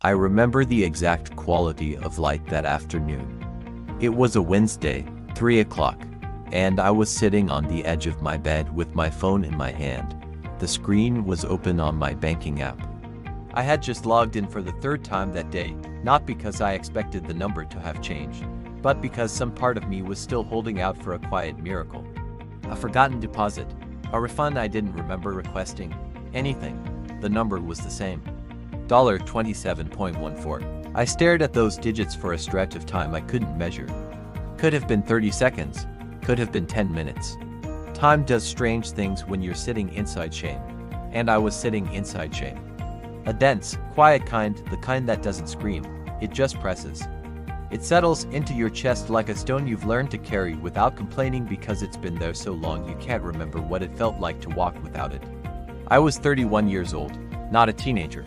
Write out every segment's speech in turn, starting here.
I remember the exact quality of light that afternoon. It was a Wednesday, 3 o'clock, and I was sitting on the edge of my bed with my phone in my hand. The screen was open on my banking app. I had just logged in for the third time that day, not because I expected the number to have changed, but because some part of me was still holding out for a quiet miracle. A forgotten deposit, a refund I didn't remember requesting, anything. The number was the same. $27.14. I stared at those digits for a stretch of time I couldn't measure. Could have been 30 seconds, could have been 10 minutes. Time does strange things when you're sitting inside shame. And I was sitting inside shame. A dense, quiet kind, the kind that doesn't scream, it just presses. It settles into your chest like a stone you've learned to carry without complaining because it's been there so long you can't remember what it felt like to walk without it. I was 31 years old, not a teenager.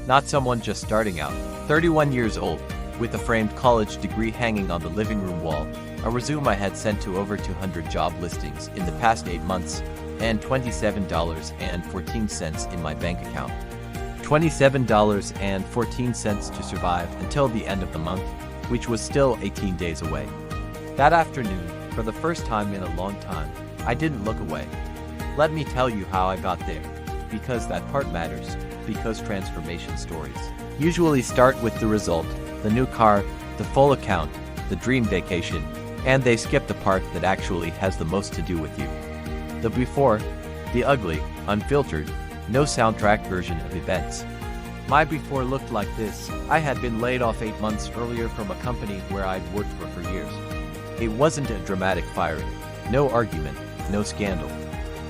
Not someone just starting out. 31 years old, with a framed college degree hanging on the living room wall, a resume I had sent to over 200 job listings in the past 8 months, and $27.14 in my bank account. $27.14 to survive until the end of the month, which was still 18 days away. That afternoon, for the first time in a long time, I didn't look away. Let me tell you how I got there, because that part matters, because transformation stories usually start with the result, the new car, the full account, the dream vacation, and they skip the part that actually has the most to do with you. The before, the ugly, unfiltered, no soundtrack version of events. My before looked like this. I had been laid off 8 months earlier from a company where I'd worked for years. It wasn't a dramatic firing, no argument, no scandal.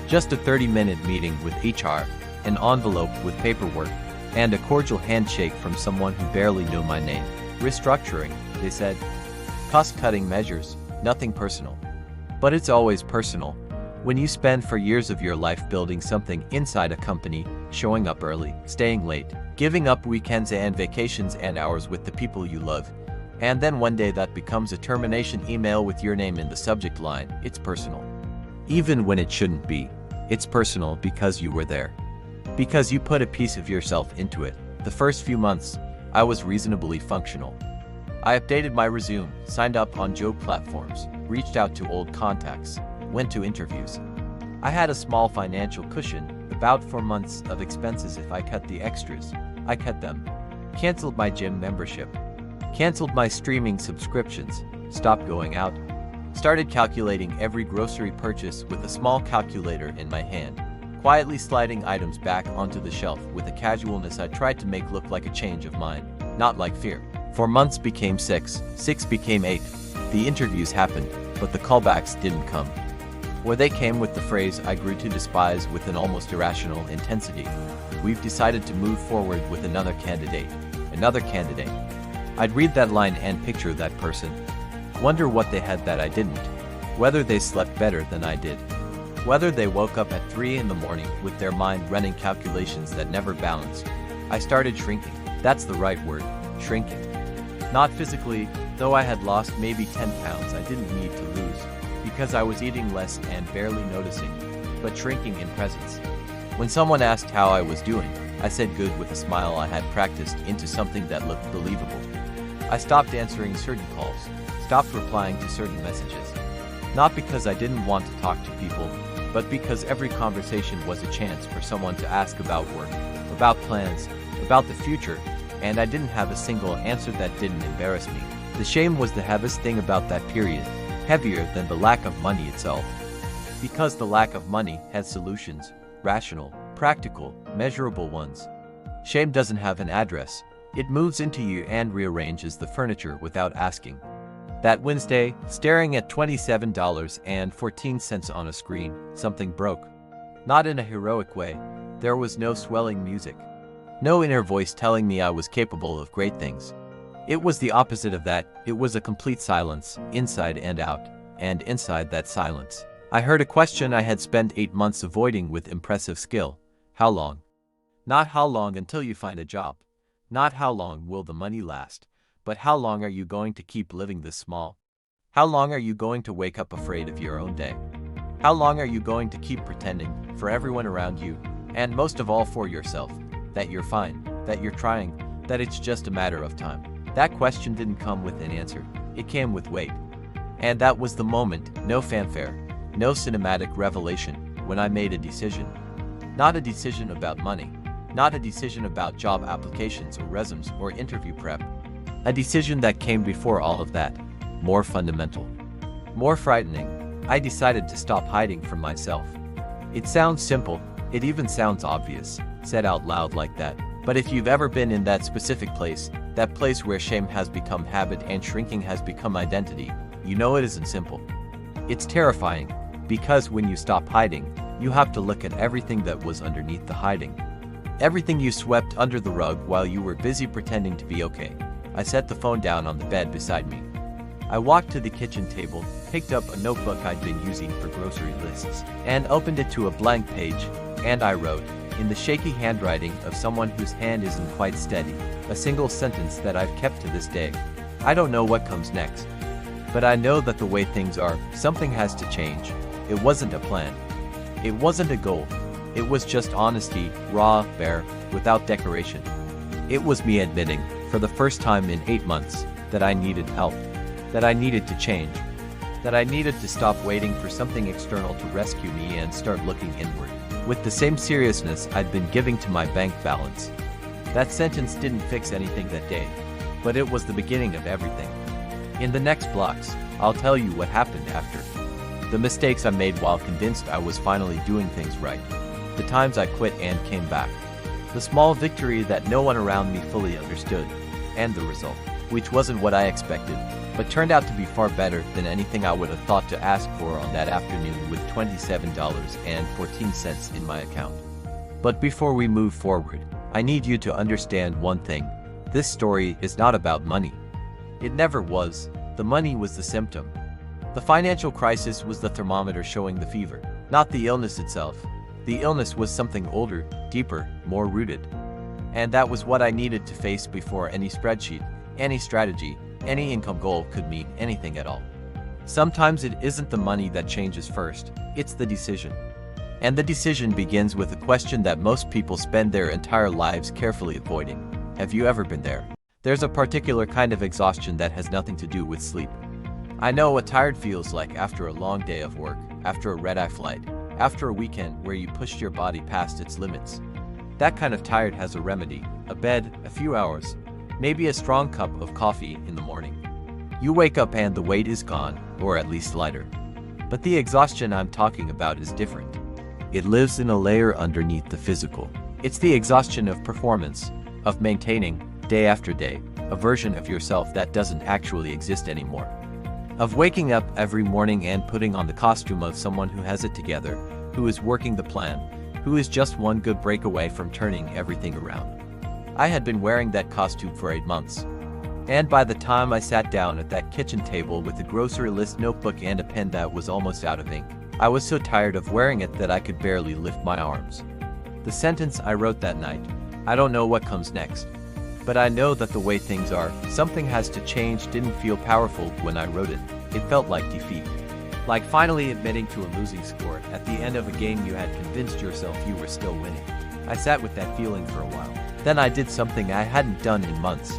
Just a 30-minute meeting with HR, an envelope with paperwork, and a cordial handshake from someone who barely knew my name. Restructuring, they said. Cost-cutting measures, nothing personal. But it's always personal. When you spend for years of your life building something inside a company, showing up early, staying late, giving up weekends and vacations and hours with the people you love, and then one day that becomes a termination email with your name in the subject line, it's personal. Even when it shouldn't be, it's personal because you were there. Because you put a piece of yourself into it. The first few months, I was reasonably functional. I updated my resume, signed up on job platforms, reached out to old contacts, went to interviews. I had a small financial cushion, about 4 months of expenses if I cut the extras. I cut them. Canceled my gym membership. Canceled my streaming subscriptions. Stopped going out. Started calculating every grocery purchase with a small calculator in my hand. Quietly sliding items back onto the shelf with a casualness I tried to make look like a change of mind, not like fear. 4 months became 6, 6 became 8. The interviews happened, but the callbacks didn't come. Or they came with the phrase I grew to despise with an almost irrational intensity. We've decided to move forward with another candidate. Another candidate. I'd read that line and picture that person. Wonder what they had that I didn't. Whether they slept better than I did. Whether they woke up at 3 in the morning with their mind running calculations that never balanced. I started shrinking. That's the right word, shrinking. Not physically, though I had lost maybe 10 pounds I didn't need to lose, because I was eating less and barely noticing, but shrinking in presence. When someone asked how I was doing, I said good with a smile I had practiced into something that looked believable. I stopped answering certain calls, stopped replying to certain messages. Not because I didn't want to talk to people, but because every conversation was a chance for someone to ask about work, about plans, about the future, and I didn't have a single answer that didn't embarrass me. The shame was the heaviest thing about that period, heavier than the lack of money itself. Because the lack of money had solutions, rational, practical, measurable ones. Shame doesn't have an address. It moves into you and rearranges the furniture without asking. That Wednesday, staring at $27.14 on a screen, something broke. Not in a heroic way. There was no swelling music. No inner voice telling me I was capable of great things. It was the opposite of that. It was a complete silence, inside and out, and inside that silence, I heard a question I had spent 8 months avoiding with impressive skill. How long? Not how long until you find a job. Not how long will the money last. But how long are you going to keep living this small? How long are you going to wake up afraid of your own day? How long are you going to keep pretending, for everyone around you, and most of all for yourself, that you're fine, that you're trying, that it's just a matter of time. That question didn't come with an answer, it came with weight. And that was the moment, no fanfare, no cinematic revelation, when I made a decision. Not a decision about money, not a decision about job applications or resumes or interview prep. A decision that came before all of that, more fundamental, more frightening. I decided to stop hiding from myself. It sounds simple, it even sounds obvious, said out loud like that. But if you've ever been in that specific place, that place where shame has become habit and shrinking has become identity, you know it isn't simple. It's terrifying, because when you stop hiding, you have to look at everything that was underneath the hiding. Everything you swept under the rug while you were busy pretending to be okay. I set the phone down on the bed beside me. I walked to the kitchen table, picked up a notebook I'd been using for grocery lists, and opened it to a blank page, and I wrote, in the shaky handwriting of someone whose hand isn't quite steady, a single sentence that I've kept to this day. I don't know what comes next, but I know that the way things are, something has to change. It wasn't a plan. It wasn't a goal. It was just honesty, raw, bare, without decoration. It was me admitting, for the first time in 8 months, that I needed help, that I needed to change, that I needed to stop waiting for something external to rescue me and start looking inward, with the same seriousness I'd been giving to my bank balance. That sentence didn't fix anything that day, but it was the beginning of everything. In the next blocks, I'll tell you what happened after. The mistakes I made while convinced I was finally doing things right. The times I quit and came back. The small victory that no one around me fully understood. And the result, which wasn't what I expected, but turned out to be far better than anything I would have thought to ask for on that afternoon with $27.14 in my account. But before we move forward, I need you to understand one thing. This story is not about money. It never was. The money was the symptom. The financial crisis was the thermometer showing the fever, not the illness itself. The illness was something older, deeper, more rooted. And that was what I needed to face before any spreadsheet, any strategy, any income goal could mean anything at all. Sometimes it isn't the money that changes first, it's the decision. And the decision begins with a question that most people spend their entire lives carefully avoiding. Have you ever been there? There's a particular kind of exhaustion that has nothing to do with sleep. I know what tired feels like after a long day of work, after a red-eye flight, after a weekend where you pushed your body past its limits. That kind of tired has a remedy, a bed, a few hours, maybe a strong cup of coffee in the morning. You wake up and the weight is gone, or at least lighter. But the exhaustion I'm talking about is different. It lives in a layer underneath the physical. It's the exhaustion of performance, of maintaining, day after day, a version of yourself that doesn't actually exist anymore. Of waking up every morning and putting on the costume of someone who has it together, who is working the plan, who is just one good break away from turning everything around. I had been wearing that costume for 8 months. And by the time I sat down at that kitchen table with a grocery list notebook and a pen that was almost out of ink, I was so tired of wearing it that I could barely lift my arms. The sentence I wrote that night, I don't know what comes next, but I know that the way things are, something has to change, didn't feel powerful when I wrote it. It felt like defeat. Like finally admitting to a losing score at the end of a game you had convinced yourself you were still winning. I sat with that feeling for a while. Then I did something I hadn't done in months.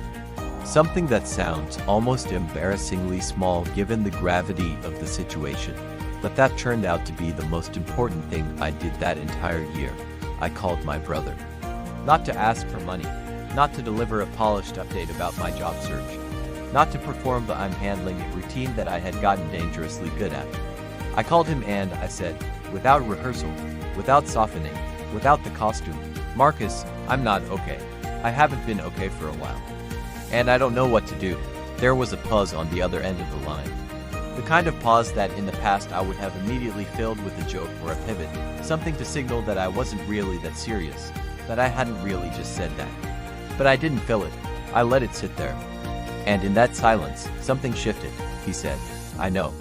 Something that sounds almost embarrassingly small given the gravity of the situation. But that turned out to be the most important thing I did that entire year. I called my brother. Not to ask for money. Not to deliver a polished update about my job search. Not to perform the I'm handling it routine that I had gotten dangerously good at. I called him and I said, without rehearsal, without softening, without the costume, Marcus, I'm not okay. I haven't been okay for a while. And I don't know what to do. There was a pause on the other end of the line. The kind of pause that in the past I would have immediately filled with a joke or a pivot, something to signal that I wasn't really that serious, that I hadn't really just said that. But I didn't fill it. I let it sit there. And in that silence, something shifted. He said, I know.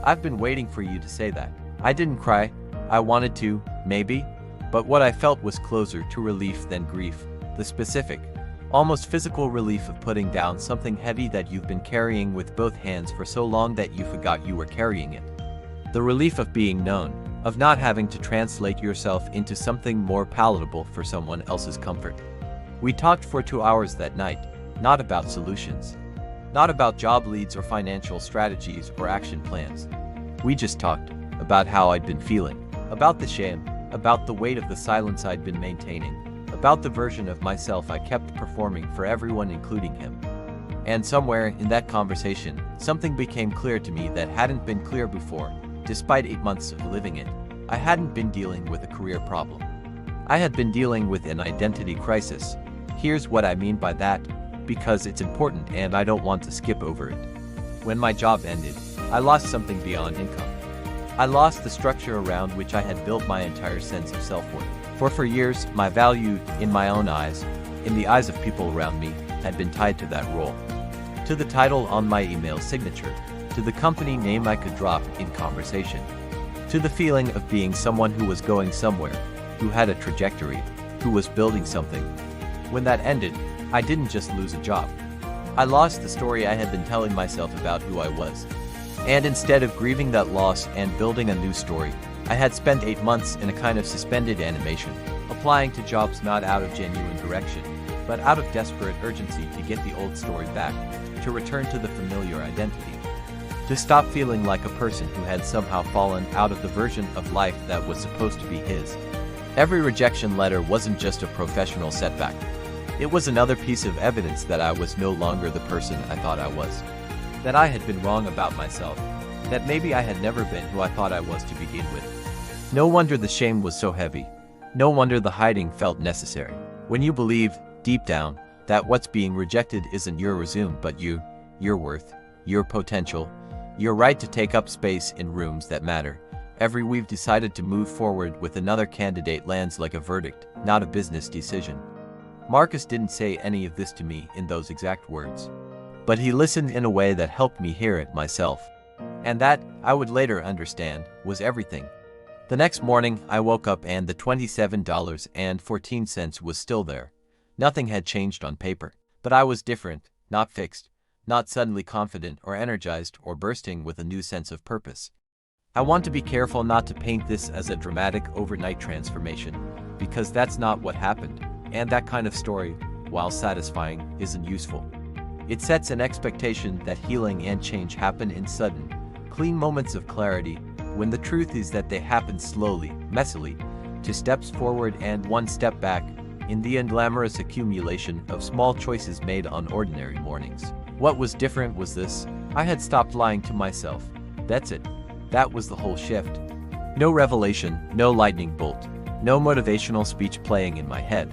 I've been waiting for you to say that. I didn't cry. I wanted to, maybe. But what I felt was closer to relief than grief. The specific, almost physical relief of putting down something heavy that you've been carrying with both hands for so long that you forgot you were carrying it. The relief of being known, of not having to translate yourself into something more palatable for someone else's comfort. We talked for 2 hours that night, not about solutions. Not about job leads or financial strategies or action plans. We just talked about how I'd been feeling, about the shame, about the weight of the silence I'd been maintaining, about the version of myself I kept performing for everyone including him. And somewhere in that conversation, something became clear to me that hadn't been clear before. Despite 8 months of living it, I hadn't been dealing with a career problem. I had been dealing with an identity crisis. Here's what I mean by that, because it's important and I don't want to skip over it. When my job ended, I lost something beyond income. I lost the structure around which I had built my entire sense of self-worth. For years, my value, in my own eyes, in the eyes of people around me, had been tied to that role. To the title on my email signature, to the company name I could drop in conversation, to the feeling of being someone who was going somewhere, who had a trajectory, who was building something. When that ended, I didn't just lose a job. I lost the story I had been telling myself about who I was. And instead of grieving that loss and building a new story, I had spent 8 months in a kind of suspended animation, applying to jobs not out of genuine direction, but out of desperate urgency to get the old story back, to return to the familiar identity, to stop feeling like a person who had somehow fallen out of the version of life that was supposed to be his. Every rejection letter wasn't just a professional setback. It was another piece of evidence that I was no longer the person I thought I was. That I had been wrong about myself. That maybe I had never been who I thought I was to begin with. No wonder the shame was so heavy. No wonder the hiding felt necessary. When you believe, deep down, that what's being rejected isn't your resume but you, your worth, your potential, your right to take up space in rooms that matter. Every we've decided to move forward with another candidate lands like a verdict, not a business decision. Marcus didn't say any of this to me in those exact words. But he listened in a way that helped me hear it myself. And that, I would later understand, was everything. The next morning, I woke up and the $27.14 was still there. Nothing had changed on paper. But I was different, not fixed, not suddenly confident or energized or bursting with a new sense of purpose. I want to be careful not to paint this as a dramatic overnight transformation, because that's not what happened. And that kind of story, while satisfying, isn't useful. It sets an expectation that healing and change happen in sudden, clean moments of clarity, when the truth is that they happen slowly, messily, 2 steps forward and 1 step back, in the unglamorous accumulation of small choices made on ordinary mornings. What was different was this: I had stopped lying to myself. That's it. That was the whole shift. No revelation, no lightning bolt, no motivational speech playing in my head.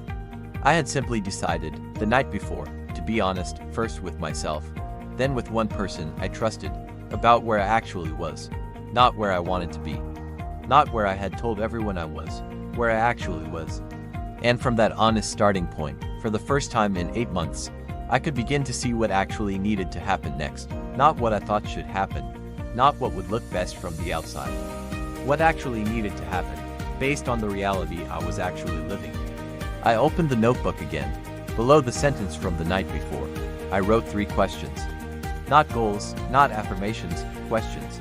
I had simply decided, the night before, to be honest, first with myself, then with one person I trusted, about where I actually was, not where I wanted to be, not where I had told everyone I was, where I actually was. And from that honest starting point, for the first time in 8 months, I could begin to see what actually needed to happen next, not what I thought should happen, not what would look best from the outside. What actually needed to happen, based on the reality I was actually living. I opened the notebook again. Below the sentence from the night before, I wrote 3 questions. Not goals, not affirmations, questions.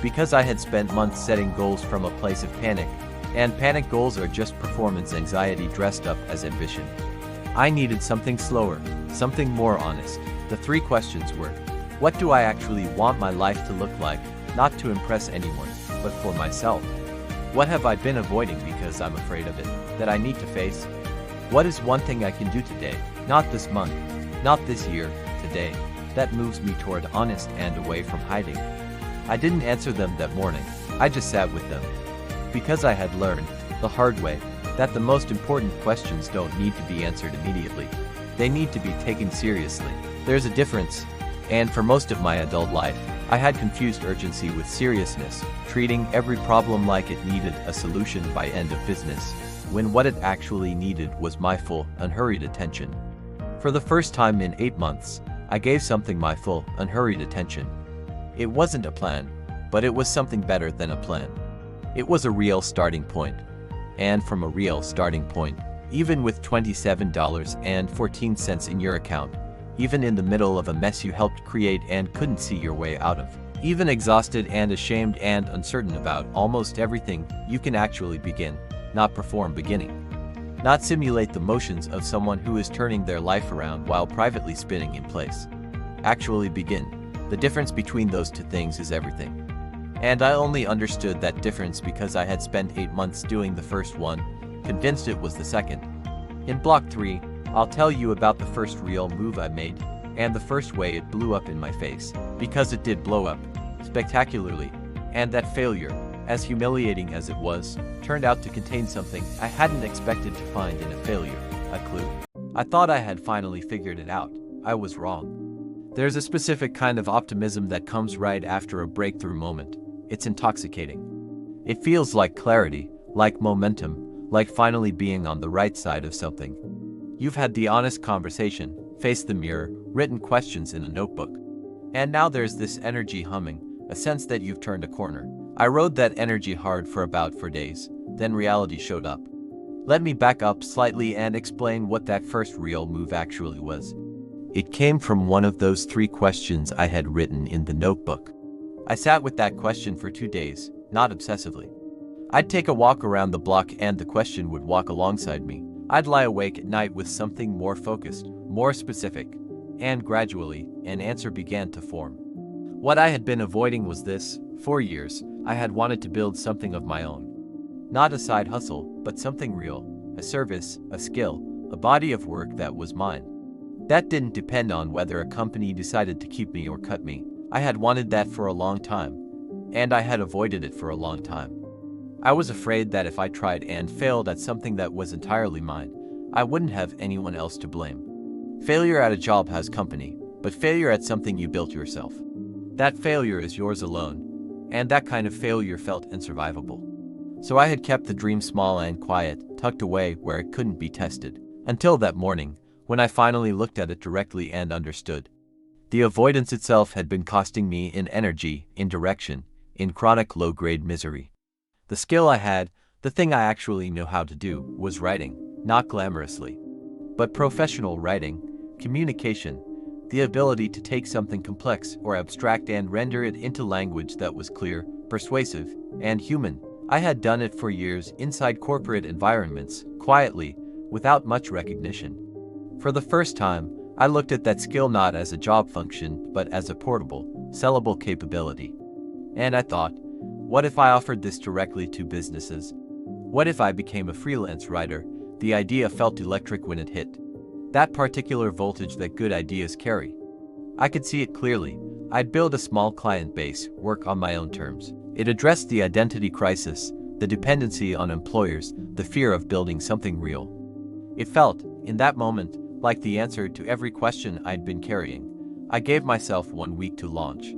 Because I had spent months setting goals from a place of panic, and panic goals are just performance anxiety dressed up as ambition. I needed something slower, something more honest. The 3 questions were, what do I actually want my life to look like, not to impress anyone, but for myself? What have I been avoiding because I'm afraid of it, that I need to face? What is one thing I can do today, not this month, not this year, today, that moves me toward honest and away from hiding? I didn't answer them that morning, I just sat with them. Because I had learned, the hard way, that the most important questions don't need to be answered immediately. They need to be taken seriously. There's a difference. And for most of my adult life, I had confused urgency with seriousness, treating every problem like it needed a solution by end of business, when what it actually needed was my full, unhurried attention. For the first time in 8 months, I gave something my full, unhurried attention. It wasn't a plan, but it was something better than a plan. It was a real starting point. And from a real starting point, even with $27.14 in your account, even in the middle of a mess you helped create and couldn't see your way out of, even exhausted and ashamed and uncertain about almost everything, you can actually begin, not perform beginning. not simulate the motions of someone who is turning their life around while privately spinning in place. Actually begin. The difference between those two things is everything. And I only understood that difference because I had spent 8 months doing the first one, convinced it was the second. In Block 3, I'll tell you about the first real move I made, and the first way it blew up in my face, because it did blow up, spectacularly, and that failure, as humiliating as it was, turned out to contain something I hadn't expected to find in a failure, a clue. I thought I had finally figured it out. I was wrong. There's a specific kind of optimism that comes right after a breakthrough moment. It's intoxicating. It feels like clarity, like momentum, like finally being on the right side of something. You've had the honest conversation, faced the mirror, written questions in a notebook. And now there's this energy humming, a sense that you've turned a corner. I rode that energy hard for about 4 days, then reality showed up. Let me back up slightly and explain what that first real move actually was. It came from one of those 3 questions I had written in the notebook. I sat with that question for 2 days, not obsessively. I'd take a walk around the block and the question would walk alongside me. I'd lie awake at night with something more focused, more specific, and gradually, an answer began to form. What I had been avoiding was this. For years, I had wanted to build something of my own. Not a side hustle, but something real, a service, a skill, a body of work that was mine. That didn't depend on whether a company decided to keep me or cut me. I had wanted that for a long time, and I had avoided it for a long time. I was afraid that if I tried and failed at something that was entirely mine, I wouldn't have anyone else to blame. Failure at a job has company, but failure at something you built yourself. That failure is yours alone, and that kind of failure felt unsurvivable. So I had kept the dream small and quiet, tucked away where it couldn't be tested, until that morning, when I finally looked at it directly and understood. The avoidance itself had been costing me in energy, in direction, in chronic low-grade misery. The skill I had, the thing I actually knew how to do, was writing, not glamorously, but professional writing, communication, the ability to take something complex or abstract and render it into language that was clear, persuasive, and human. I had done it for years inside corporate environments, quietly, without much recognition. For the first time, I looked at that skill not as a job function, but as a portable, sellable capability. And I thought, what if I offered this directly to businesses? What if I became a freelance writer? The idea felt electric when it hit. That particular voltage that good ideas carry. I could see it clearly. I'd build a small client base, work on my own terms. It addressed the identity crisis, the dependency on employers, the fear of building something real. It felt, in that moment, like the answer to every question I'd been carrying. I gave myself 1 week to launch.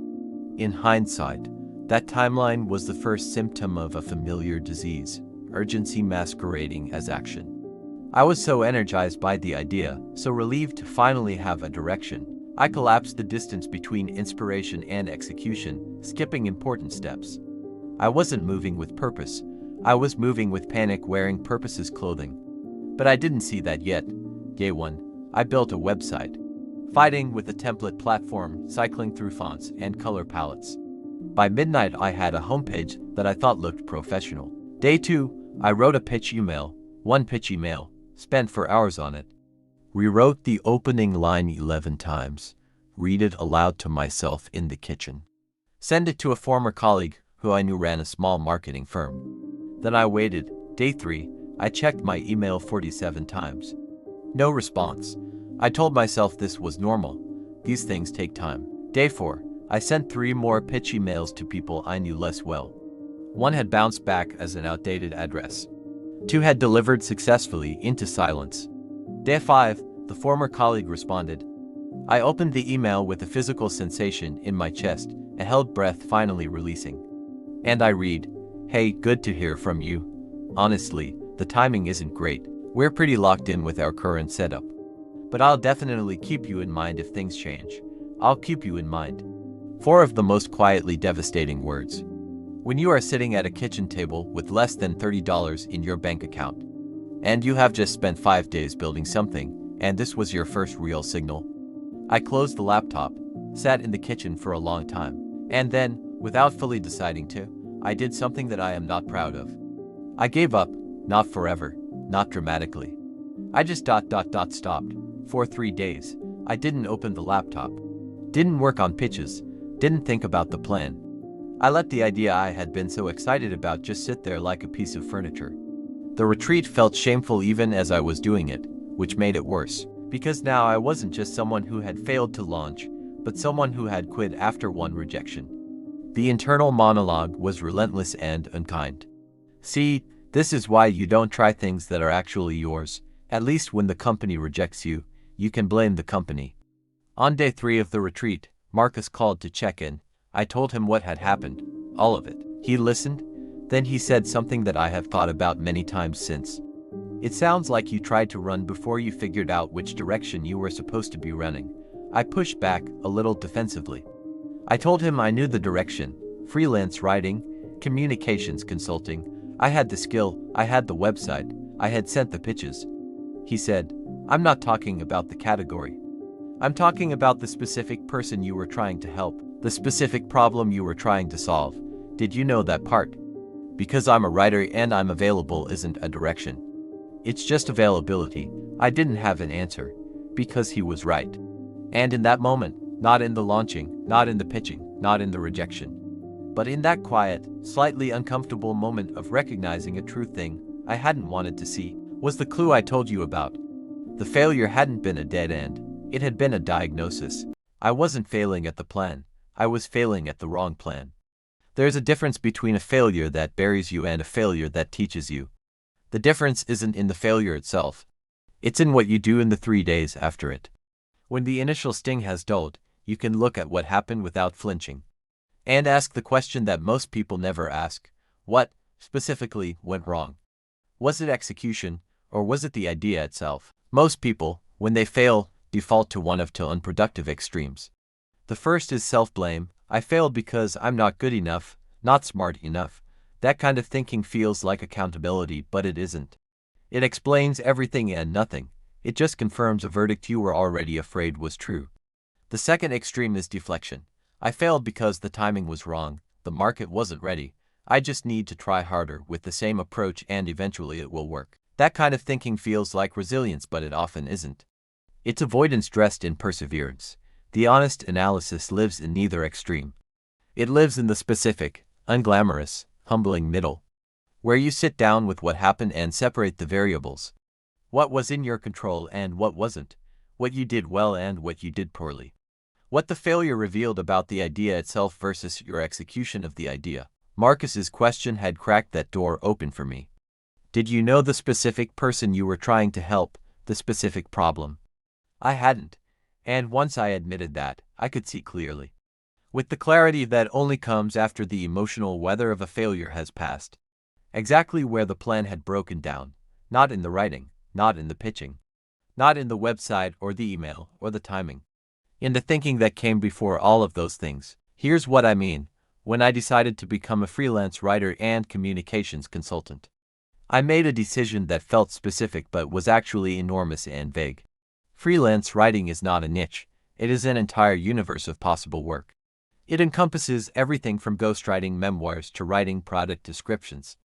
In hindsight, that timeline was the first symptom of a familiar disease, urgency masquerading as action. I was so energized by the idea, so relieved to finally have a direction. I collapsed the distance between inspiration and execution, skipping important steps. I wasn't moving with purpose. I was moving with panic, wearing purpose's clothing. But I didn't see that yet. Day 1, I built a website. Fighting with a template platform, cycling through fonts and color palettes. By midnight, I had a homepage that I thought looked professional. Day 2, I wrote a pitch email, 1 pitch email, spent 4 hours on it. Rewrote the opening line 11 times. Read it aloud to myself in the kitchen. Send it to a former colleague who I knew ran a small marketing firm. Then I waited. Day 3, I checked my email 47 times. No response. I told myself this was normal. These things take time. Day 4, I sent 3 more pitch emails to people I knew less well. 1 had bounced back as an outdated address. 2 had delivered successfully into silence. Day 5, the former colleague responded. I opened the email with a physical sensation in my chest, a held breath finally releasing. And I read, "Hey, good to hear from you. Honestly, the timing isn't great. We're pretty locked in with our current setup. But I'll definitely keep you in mind if things change. I'll keep you in mind." 4 of the most quietly devastating words. When you are sitting at a kitchen table with less than $30 in your bank account, and you have just spent 5 days building something, and this was your first real signal. I closed the laptop, sat in the kitchen for a long time, and then, without fully deciding to, I did something that I am not proud of. I gave up, not forever, not dramatically. I just stopped. For 3 days, I didn't open the laptop, didn't work on pitches, didn't think about the plan. I let the idea I had been so excited about just sit there like a piece of furniture. The retreat felt shameful even as I was doing it, which made it worse, because now I wasn't just someone who had failed to launch, but someone who had quit after one rejection. The internal monologue was relentless and unkind. See, this is why you don't try things that are actually yours. At least when the company rejects you, you can blame the company. On day 3 of the retreat, Marcus called to check in. I told him what had happened, all of it. He listened, then he said something that I have thought about many times since. It sounds like you tried to run before you figured out which direction you were supposed to be running. I pushed back, a little defensively. I told him I knew the direction: freelance writing, communications consulting. I had the skill, I had the website, I had sent the pitches. He said, I'm not talking about the category. I'm talking about the specific person you were trying to help, the specific problem you were trying to solve. Did you know that part? Because I'm a writer and I'm available isn't a direction. It's just availability. I didn't have an answer, because he was right. And in that moment, not in the launching, not in the pitching, not in the rejection, but in that quiet, slightly uncomfortable moment of recognizing a true thing I hadn't wanted to see, was the clue I told you about. The failure hadn't been a dead end, it had been a diagnosis. I wasn't failing at the plan, I was failing at the wrong plan. There's a difference between a failure that buries you and a failure that teaches you. The difference isn't in the failure itself. It's in what you do in the 3 days after it. When the initial sting has dulled, you can look at what happened without flinching. And ask the question that most people never ask: what, specifically, went wrong? Was it execution, or was it the idea itself? Most people, when they fail, default to one of two unproductive extremes. The first is self-blame. I failed because I'm not good enough, not smart enough. That kind of thinking feels like accountability, but it isn't. It explains everything and nothing. It just confirms a verdict you were already afraid was true. The second extreme is deflection. I failed because the timing was wrong, the market wasn't ready. I just need to try harder with the same approach and eventually it will work. That kind of thinking feels like resilience, but it often isn't. It's avoidance dressed in perseverance. The honest analysis lives in neither extreme. It lives in the specific, unglamorous, humbling middle, where you sit down with what happened and separate the variables. What was in your control and what wasn't, what you did well and what you did poorly. What the failure revealed about the idea itself versus your execution of the idea. Marcus's question had cracked that door open for me. Did you know the specific person you were trying to help, the specific problem? I hadn't, and once I admitted that, I could see clearly. With the clarity that only comes after the emotional weather of a failure has passed. Exactly where the plan had broken down, not in the writing, not in the pitching, not in the website or the email or the timing. In the thinking that came before all of those things. Here's what I mean. When I decided to become a freelance writer and communications consultant, I made a decision that felt specific but was actually enormous and vague. Freelance writing is not a niche, it is an entire universe of possible work. It encompasses everything from ghostwriting memoirs to writing product descriptions.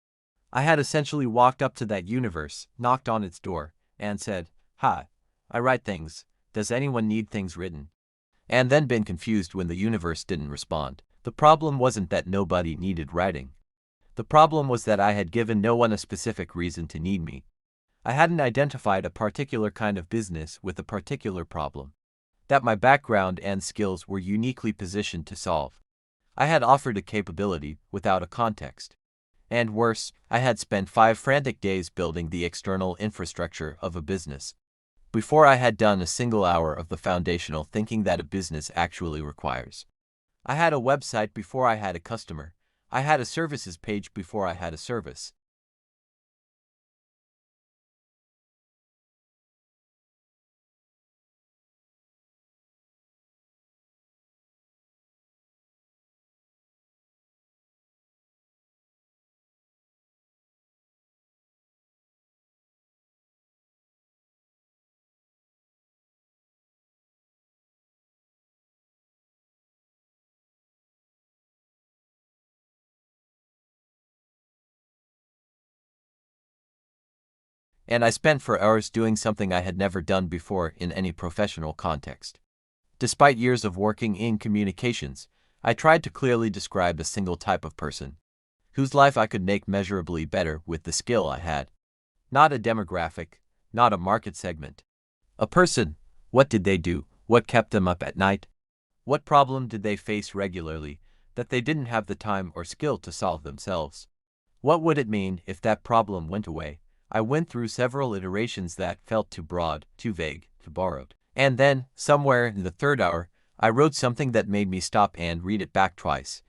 I had essentially walked up to that universe, knocked on its door, and said, "Hi, I write things. Does anyone need things written?" And then been confused when the universe didn't respond. The problem wasn't that nobody needed writing. The problem was that I had given no one a specific reason to need me. I hadn't identified a particular kind of business with a particular problem that my background and skills were uniquely positioned to solve. I had offered a capability without a context. And worse, I had spent 5 frantic days building the external infrastructure of a business before I had done a single hour of the foundational thinking that a business actually requires. I had a website before I had a customer. I had a services page before I had a service. And I spent for hours doing something I had never done before in any professional context. Despite years of working in communications, I tried to clearly describe a single type of person, whose life I could make measurably better with the skill I had. Not a demographic, not a market segment. A person. What did they do? What kept them up at night? What problem did they face regularly that they didn't have the time or skill to solve themselves? What would it mean if that problem went away? I went through several iterations that felt too broad, too vague, too borrowed. And then, somewhere in the third hour, I wrote something that made me stop and read it back twice.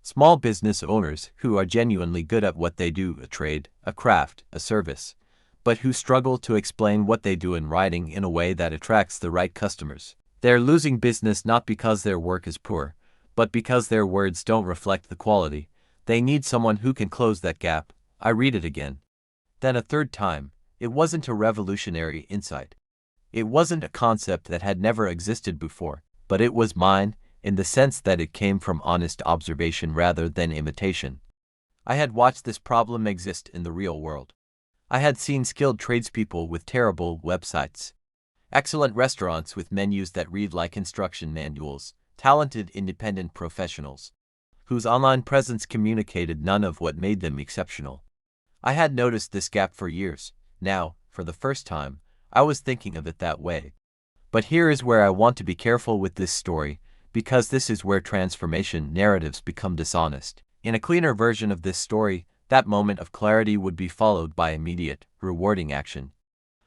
Small business owners who are genuinely good at what they do, a trade, a craft, a service, but who struggle to explain what they do in writing in a way that attracts the right customers. They're losing business not because their work is poor, but because their words don't reflect the quality. They need someone who can close that gap. I read it again. Then a third time. It wasn't a revolutionary insight. It wasn't a concept that had never existed before, but it was mine, in the sense that it came from honest observation rather than imitation. I had watched this problem exist in the real world. I had seen skilled tradespeople with terrible websites, excellent restaurants with menus that read like instruction manuals, talented independent professionals, whose online presence communicated none of what made them exceptional. I had noticed this gap for years. Now, for the first time, I was thinking of it that way. But here is where I want to be careful with this story, because this is where transformation narratives become dishonest. In a cleaner version of this story, that moment of clarity would be followed by immediate, rewarding action.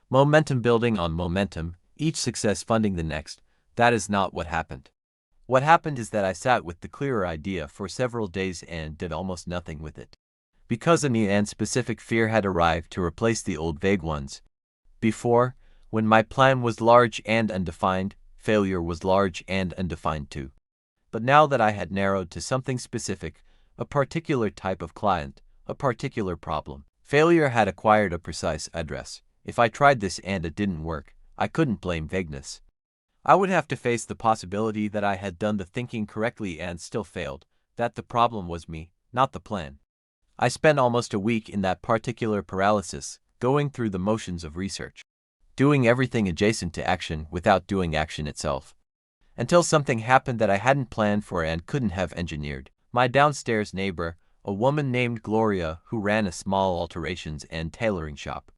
Momentum building on momentum, each success funding the next. That is not what happened. What happened is that I sat with the clearer idea for several days and did almost nothing with it. Because a new and specific fear had arrived to replace the old vague ones. Before, when my plan was large and undefined, failure was large and undefined too. But now that I had narrowed to something specific, a particular type of client, a particular problem, failure had acquired a precise address. If I tried this and it didn't work, I couldn't blame vagueness. I would have to face the possibility that I had done the thinking correctly and still failed, that the problem was me, not the plan. I spent almost a week in that particular paralysis, going through the motions of research, doing everything adjacent to action without doing action itself. Until something happened that I hadn't planned for and couldn't have engineered. My downstairs neighbor, a woman named Gloria who ran a small alterations and tailoring shop,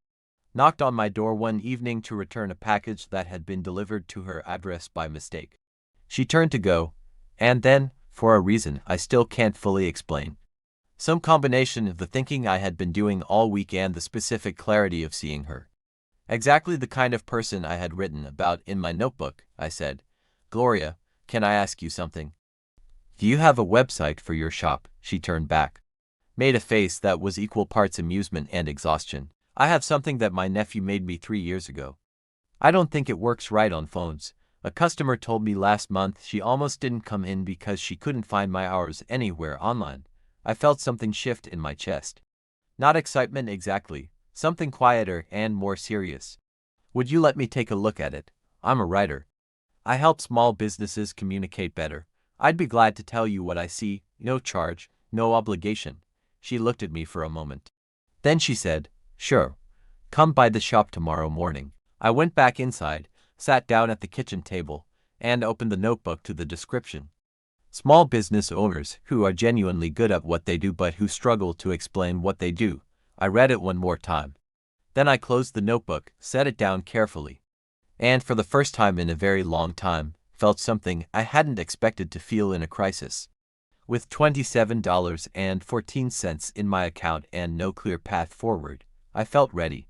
knocked on my door one evening to return a package that had been delivered to her address by mistake. She turned to go, and then, for a reason I still can't fully explain, some combination of the thinking I had been doing all week and the specific clarity of seeing her. Exactly the kind of person I had written about in my notebook, I said, "Gloria, can I ask you something? Do you have a website for your shop?" She turned back, made a face that was equal parts amusement and exhaustion. "I have something that my nephew made me 3 years ago. I don't think it works right on phones. A customer told me last month she almost didn't come in because she couldn't find my hours anywhere online." I felt something shift in my chest. Not excitement exactly, something quieter and more serious. "Would you let me take a look at it? I'm a writer. I help small businesses communicate better. I'd be glad to tell you what I see, no charge, no obligation." She looked at me for a moment. Then she said, "Sure. Come by the shop tomorrow morning." I went back inside, sat down at the kitchen table, and opened the notebook to the description. Small business owners who are genuinely good at what they do but who struggle to explain what they do. I read it one more time. Then I closed the notebook, set it down carefully, and for the first time in a very long time, felt something I hadn't expected to feel in a crisis. With $27.14 in my account and no clear path forward, I felt ready.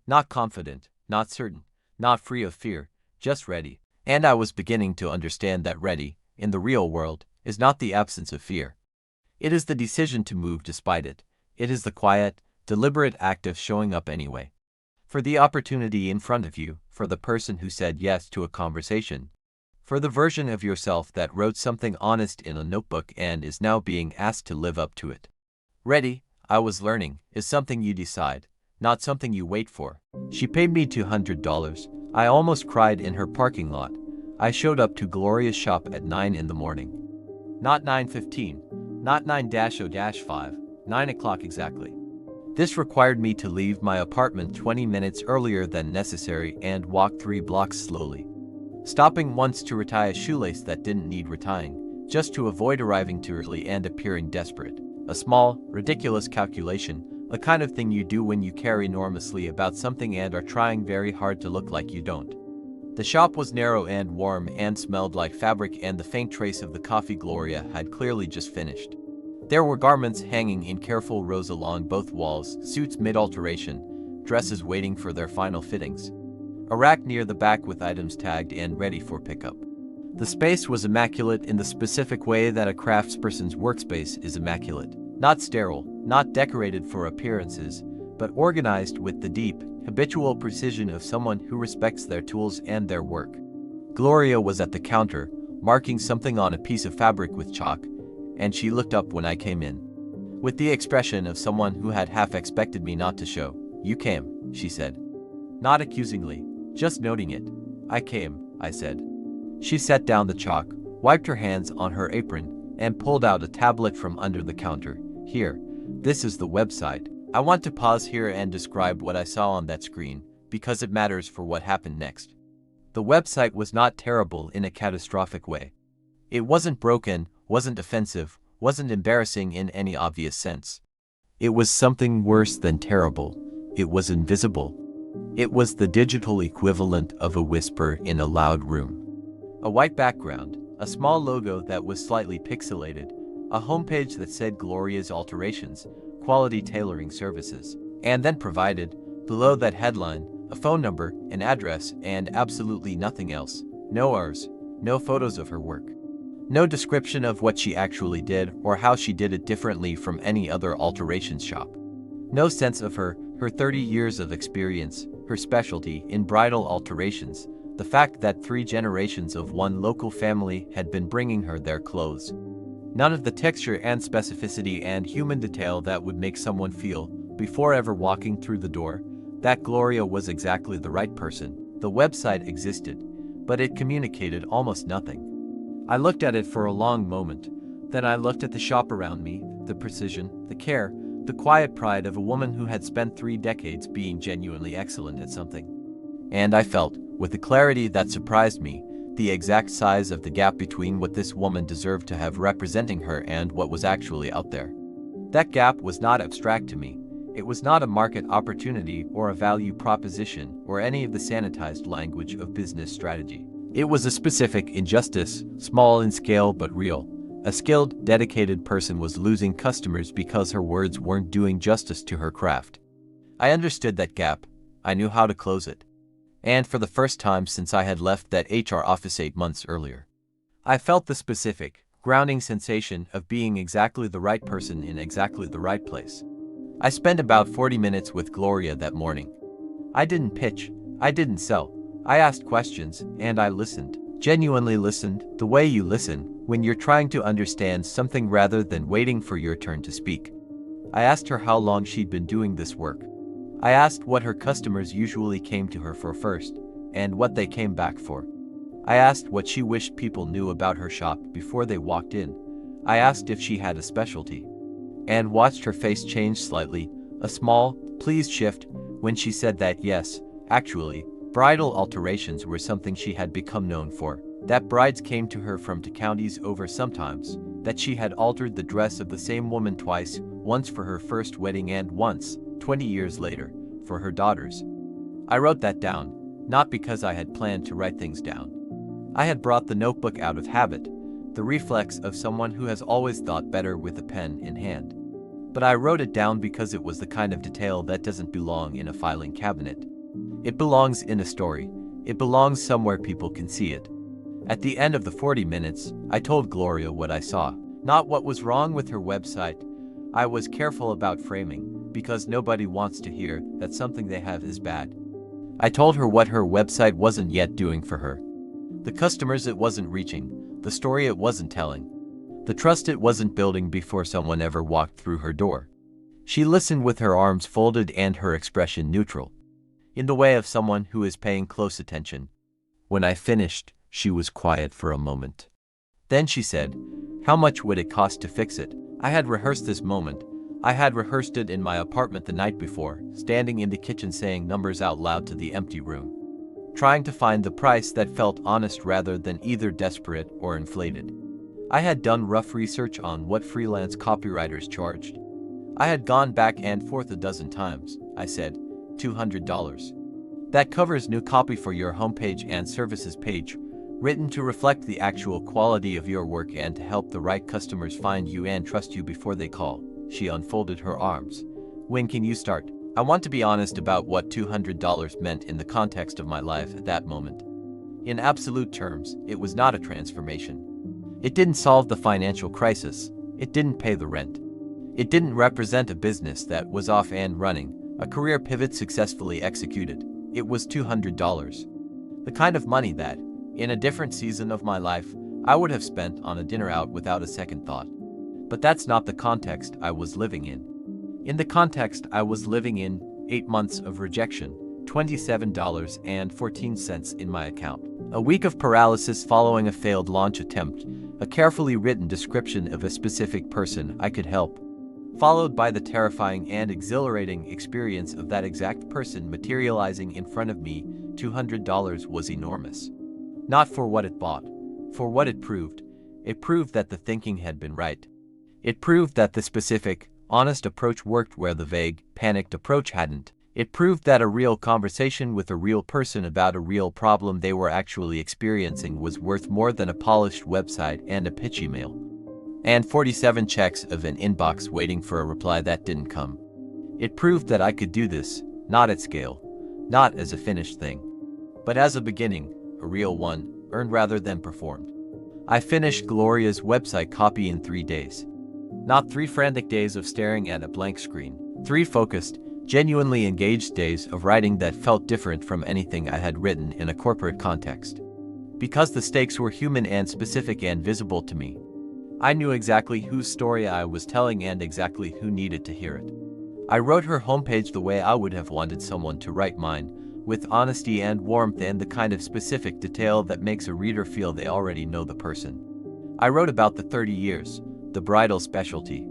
Not confident, not certain, not free of fear, just ready. And I was beginning to understand that ready, in the real world, is not the absence of fear. It is the decision to move despite it. It is the quiet, deliberate act of showing up anyway. For the opportunity in front of you, for the person who said yes to a conversation, for the version of yourself that wrote something honest in a notebook and is now being asked to live up to it. Ready, I was learning, is something you decide, not something you wait for. She paid me $200. I almost cried in her parking lot. I showed up to Gloria's shop at 9 in the morning. Not 9:15, not 9-0-5, 9 o'clock exactly. This required me to leave my apartment 20 minutes earlier than necessary and walk 3 blocks slowly, stopping once to retie a shoelace that didn't need retying, just to avoid arriving too early and appearing desperate. A small, ridiculous calculation, the kind of thing you do when you care enormously about something and are trying very hard to look like you don't. The shop was narrow and warm and smelled like fabric, and the faint trace of the coffee Gloria had clearly just finished. There were garments hanging in careful rows along both walls, suits mid-alteration, dresses waiting for their final fittings. A rack near the back with items tagged and ready for pickup. The space was immaculate in the specific way that a craftsperson's workspace is immaculate. Not sterile, not decorated for appearances, but organized with the deep, habitual precision of someone who respects their tools and their work. Gloria was at the counter, marking something on a piece of fabric with chalk, and she looked up when I came in, with the expression of someone who had half expected me not to show. "You came," she said. Not accusingly, just noting it. "I came," I said. She set down the chalk, wiped her hands on her apron, and pulled out a tablet from under the counter. "Here, this is the website. I want to pause here and describe what I saw on that screen, because it matters for what happened next." The website was not terrible in a catastrophic way. It wasn't broken, wasn't offensive, wasn't embarrassing in any obvious sense. It was something worse than terrible. It was invisible. It was the digital equivalent of a whisper in a loud room. A white background, a small logo that was slightly pixelated, a homepage that said Gloria's Alterations, Quality Tailoring Services, and then provided, below that headline, a phone number, an address, and absolutely nothing else. No hours, no photos of her work. No description of what she actually did or how she did it differently from any other alterations shop. No sense of her 30 years of experience, her specialty in bridal alterations, the fact that 3 generations of one local family had been bringing her their clothes. None of the texture and specificity and human detail that would make someone feel, before ever walking through the door, that Gloria was exactly the right person. The website existed, but it communicated almost nothing. I looked at it for a long moment, then I looked at the shop around me, the precision, the care, the quiet pride of a woman who had spent 3 decades being genuinely excellent at something. And I felt, with a clarity that surprised me, the exact size of the gap between what this woman deserved to have representing her and what was actually out there. That gap was not abstract to me. It was not a market opportunity or a value proposition or any of the sanitized language of business strategy. It was a specific injustice, small in scale but real. A skilled, dedicated person was losing customers because her words weren't doing justice to her craft. I understood that gap. I knew how to close it. And for the first time since I had left that HR office 8 months earlier, I felt the specific, grounding sensation of being exactly the right person in exactly the right place. I spent about 40 minutes with Gloria that morning. I didn't pitch, I didn't sell. I asked questions, and I listened. Genuinely listened, the way you listen when you're trying to understand something rather than waiting for your turn to speak. I asked her how long she'd been doing this work. I asked what her customers usually came to her for first, and what they came back for. I asked what she wished people knew about her shop before they walked in. I asked if she had a specialty. And watched her face change slightly, a small, pleased shift, when she said that yes, actually, bridal alterations were something she had become known for, that brides came to her from 2 counties over sometimes, that she had altered the dress of the same woman twice, once for her first wedding and once, 20 years later, for her daughters. I wrote that down, not because I had planned to write things down. I had brought the notebook out of habit, the reflex of someone who has always thought better with a pen in hand. But I wrote it down because it was the kind of detail that doesn't belong in a filing cabinet. It belongs in a story. It belongs somewhere people can see it. At the end of the 40 minutes, I told Gloria what I saw, not what was wrong with her website. I was careful about framing, because nobody wants to hear that something they have is bad. I told her what her website wasn't yet doing for her. The customers it wasn't reaching, the story it wasn't telling, the trust it wasn't building before someone ever walked through her door. She listened with her arms folded and her expression neutral, in the way of someone who is paying close attention. When I finished, she was quiet for a moment. Then she said, "How much would it cost to fix it?" I had rehearsed this moment. I had rehearsed it in my apartment the night before, standing in the kitchen saying numbers out loud to the empty room, trying to find the price that felt honest rather than either desperate or inflated. I had done rough research on what freelance copywriters charged. I had gone back and forth a dozen times. I said, $200. That covers new copy for your homepage and services page, written to reflect the actual quality of your work and to help the right customers find you and trust you before they call. She unfolded her arms. When can you start? I want to be honest about what $200 meant in the context of my life at that moment. In absolute terms, it was not a transformation. It didn't solve the financial crisis. It didn't pay the rent. It didn't represent a business that was off and running, a career pivot successfully executed. It was $200. The kind of money that, in a different season of my life, I would have spent on a dinner out without a second thought. But that's not the context I was living in. In the context I was living in, 8 months of rejection, $27.14 in my account. A week of paralysis following a failed launch attempt, a carefully written description of a specific person I could help, followed by the terrifying and exhilarating experience of that exact person materializing in front of me. $200 was enormous. Not for what it bought, for what it proved. It proved that the thinking had been right. It proved that the specific, honest approach worked where the vague, panicked approach hadn't. It proved that a real conversation with a real person about a real problem they were actually experiencing was worth more than a polished website and a pitch email. And 47 checks of an inbox waiting for a reply that didn't come. It proved that I could do this, not at scale, not as a finished thing, but as a beginning, a real one, earned rather than performed. I finished Gloria's website copy in 3 days. Not 3 frantic days of staring at a blank screen. 3 focused, genuinely engaged days of writing that felt different from anything I had written in a corporate context. Because the stakes were human and specific and visible to me. I knew exactly whose story I was telling and exactly who needed to hear it. I wrote her homepage the way I would have wanted someone to write mine, with honesty and warmth and the kind of specific detail that makes a reader feel they already know the person. I wrote about the 30 years, the bridal specialty,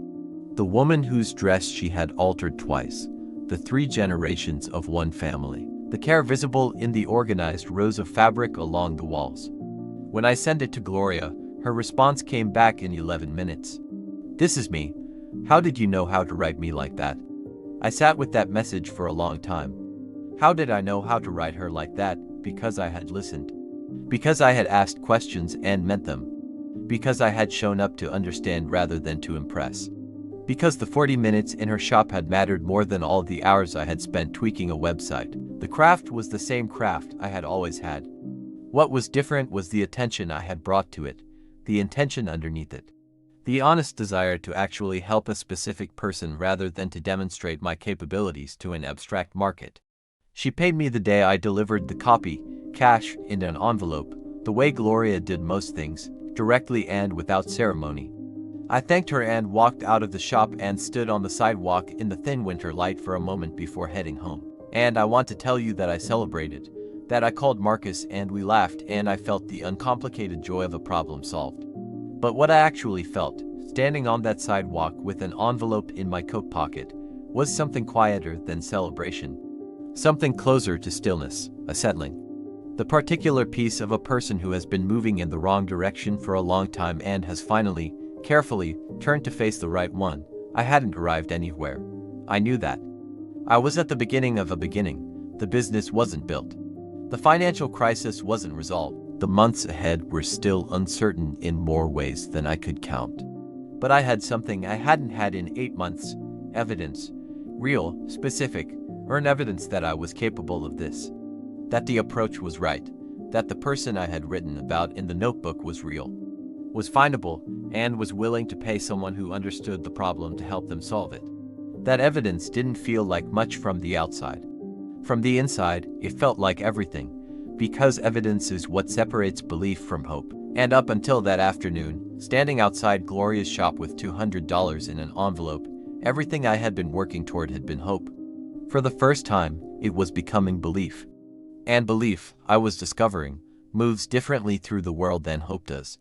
the woman whose dress she had altered twice, the 3 generations of one family, the care visible in the organized rows of fabric along the walls. When I sent it to Gloria, her response came back in 11 minutes. "This is me. How did you know how to write me like that?" I sat with that message for a long time. How did I know how to write her like that? Because I had listened. Because I had asked questions and meant them. Because I had shown up to understand rather than to impress. Because the 40 minutes in her shop had mattered more than all the hours I had spent tweaking a website. The craft was the same craft I had always had. What was different was the attention I had brought to it, the intention underneath it. The honest desire to actually help a specific person rather than to demonstrate my capabilities to an abstract market. She paid me the day I delivered the copy, cash in an envelope, the way Gloria did most things, directly and without ceremony. I thanked her and walked out of the shop and stood on the sidewalk in the thin winter light for a moment before heading home. And I want to tell you that I celebrated, that I called Marcus and we laughed and I felt the uncomplicated joy of a problem solved. But what I actually felt, standing on that sidewalk with an envelope in my coat pocket, was something quieter than celebration. Something closer to stillness, a settling. The particular piece of a person who has been moving in the wrong direction for a long time and has finally, carefully, turned to face the right one. I hadn't arrived anywhere. I knew that. I was at the beginning of a beginning. The business wasn't built. The financial crisis wasn't resolved. The months ahead were still uncertain in more ways than I could count. But I had something I hadn't had in 8 months. Evidence. Real, specific, earned evidence that I was capable of this. That the approach was right. That the person I had written about in the notebook was real. Was findable, and was willing to pay someone who understood the problem to help them solve it. That evidence didn't feel like much from the outside. From the inside, it felt like everything, because evidence is what separates belief from hope. And up until that afternoon, standing outside Gloria's shop with $200 in an envelope, everything I had been working toward had been hope. For the first time, it was becoming belief. And belief, I was discovering, moves differently through the world than hope does.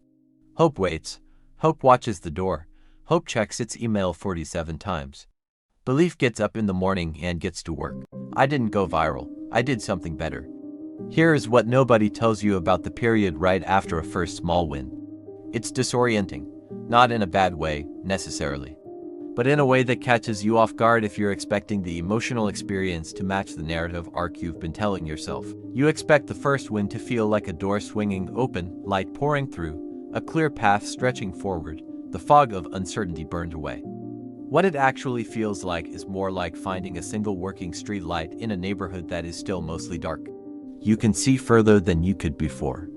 Hope waits. Hope watches the door. Hope checks its email 47 times. Belief gets up in the morning and gets to work. I didn't go viral. I did something better. Here is what nobody tells you about the period right after a first small win. It's disorienting, not in a bad way, necessarily, but in a way that catches you off guard if you're expecting the emotional experience to match the narrative arc you've been telling yourself. You expect the first win to feel like a door swinging open, light pouring through, a clear path stretching forward, the fog of uncertainty burned away. What it actually feels like is more like finding a single working street light in a neighborhood that is still mostly dark. You can see further than you could before.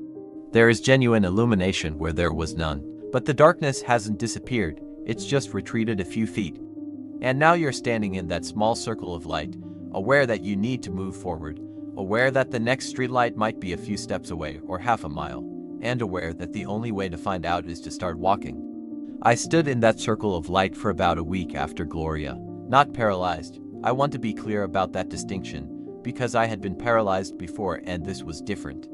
There is genuine illumination where there was none, but the darkness hasn't disappeared, it's just retreated a few feet. And now you're standing in that small circle of light, aware that you need to move forward, aware that the next streetlight might be a few steps away or half a mile, and aware that the only way to find out is to start walking. I stood in that circle of light for about a week after Gloria. Not paralyzed. I want to be clear about that distinction, because I had been paralyzed before and this was different.